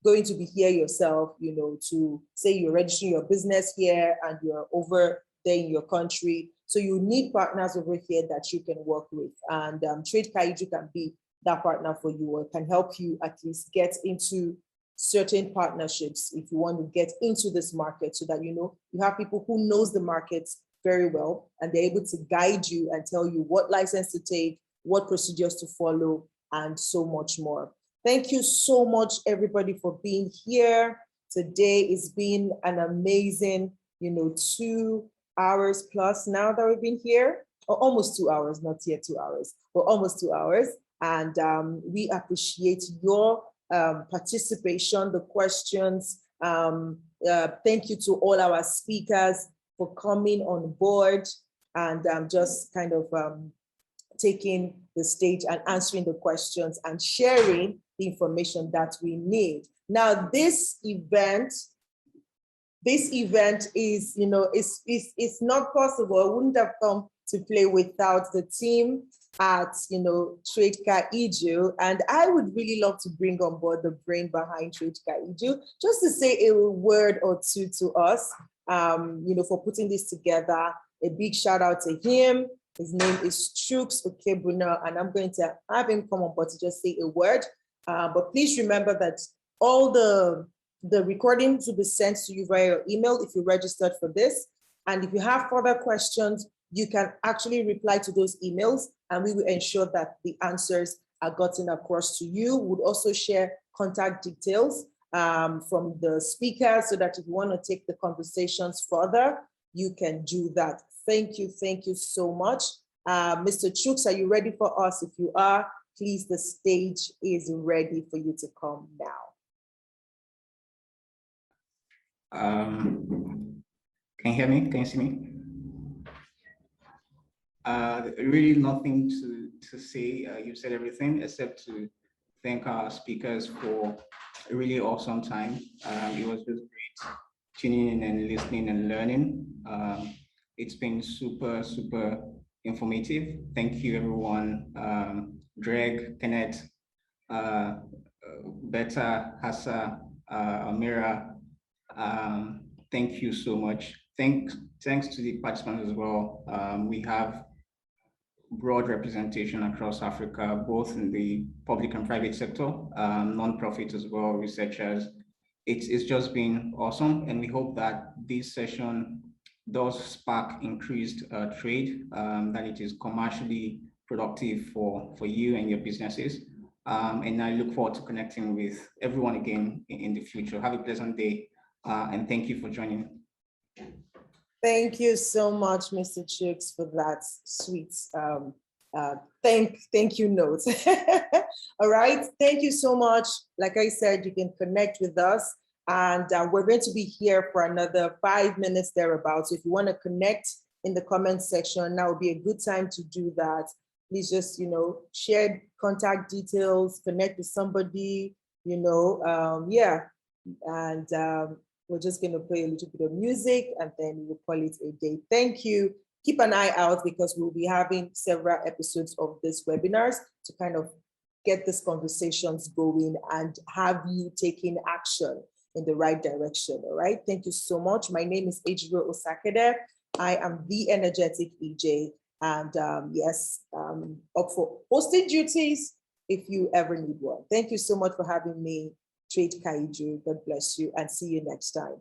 going to be here yourself, to say you're registering your business here and you're over there in your country. So you need partners over here that you can work with. And Tradekaiju can be that partner for you, or can help you at least get into certain partnerships if you want to get into this market, so that you have people who knows the markets very well and they're able to guide you and tell you what license to take, what procedures to follow, and so much more. Thank you so much, everybody, for being here today. It's been an amazing, 2 hours plus now that we've been here, or almost 2 hours, not yet 2 hours, but almost 2 hours. And we appreciate your participation, the questions. Thank you to all our speakers for coming on board and just kind of taking the stage and answering the questions and sharing the information that we need. Now, this event is, you know, it's not possible. I wouldn't have come to play without the team at, you know, Tradekaiju. And I would really love to bring on board the brain behind Tradekaiju, just to say a word or two to us, you know, for putting this together. A big shout out to him. His name is Chuks Okebuna, and I'm going to have him come on board to just say a word. But please remember that all the recordings will be sent to you via your email if you registered for this. And if you have further questions, you can actually reply to those emails, and we will ensure that the answers are gotten across to you. We'll also share contact details from the speakers so that if you want to take the conversations further, you can do that. Thank you so much. Mr. Chuks, are you ready for us? If you are, please, the stage is ready for you to come now. Can you hear me? Can you see me? Really nothing to say. You've said everything except to thank our speakers for a really awesome time. It was just great tuning in and listening and learning. It's been super informative. Thank you, everyone. Greg, Kenneth, Beta, Hassa, Amira. Thank you so much. Thanks to the participants as well. We have broad representation across Africa, both in the public and private sector, non-profit as well, researchers. It's just been awesome, and we hope that this session does spark increased trade, that it is commercially productive for you and your businesses. And I look forward to connecting with everyone again in the future. Have a pleasant day, and thank you for joining. Thank you so much, Mr. Chuks, for that sweet thank you note. All right, thank you so much. Like I said, you can connect with us, and we're going to be here for another 5 minutes thereabouts. So if you want to connect in the comment section, now would be a good time to do that. Please just, you know, share contact details, connect with somebody, you know, yeah. And we're just going to play a little bit of music, and then we'll call it a day. Thank you. Keep an eye out, because we'll be having several episodes of this webinars to kind of get these conversations going and have you taking action in the right direction. All right. Thank you so much. My name is Ejiro Osakede. I am the energetic EJ, and yes, up for hosting duties if you ever need one. Thank you so much for having me. Tradekaiju. God bless you, and see you next time.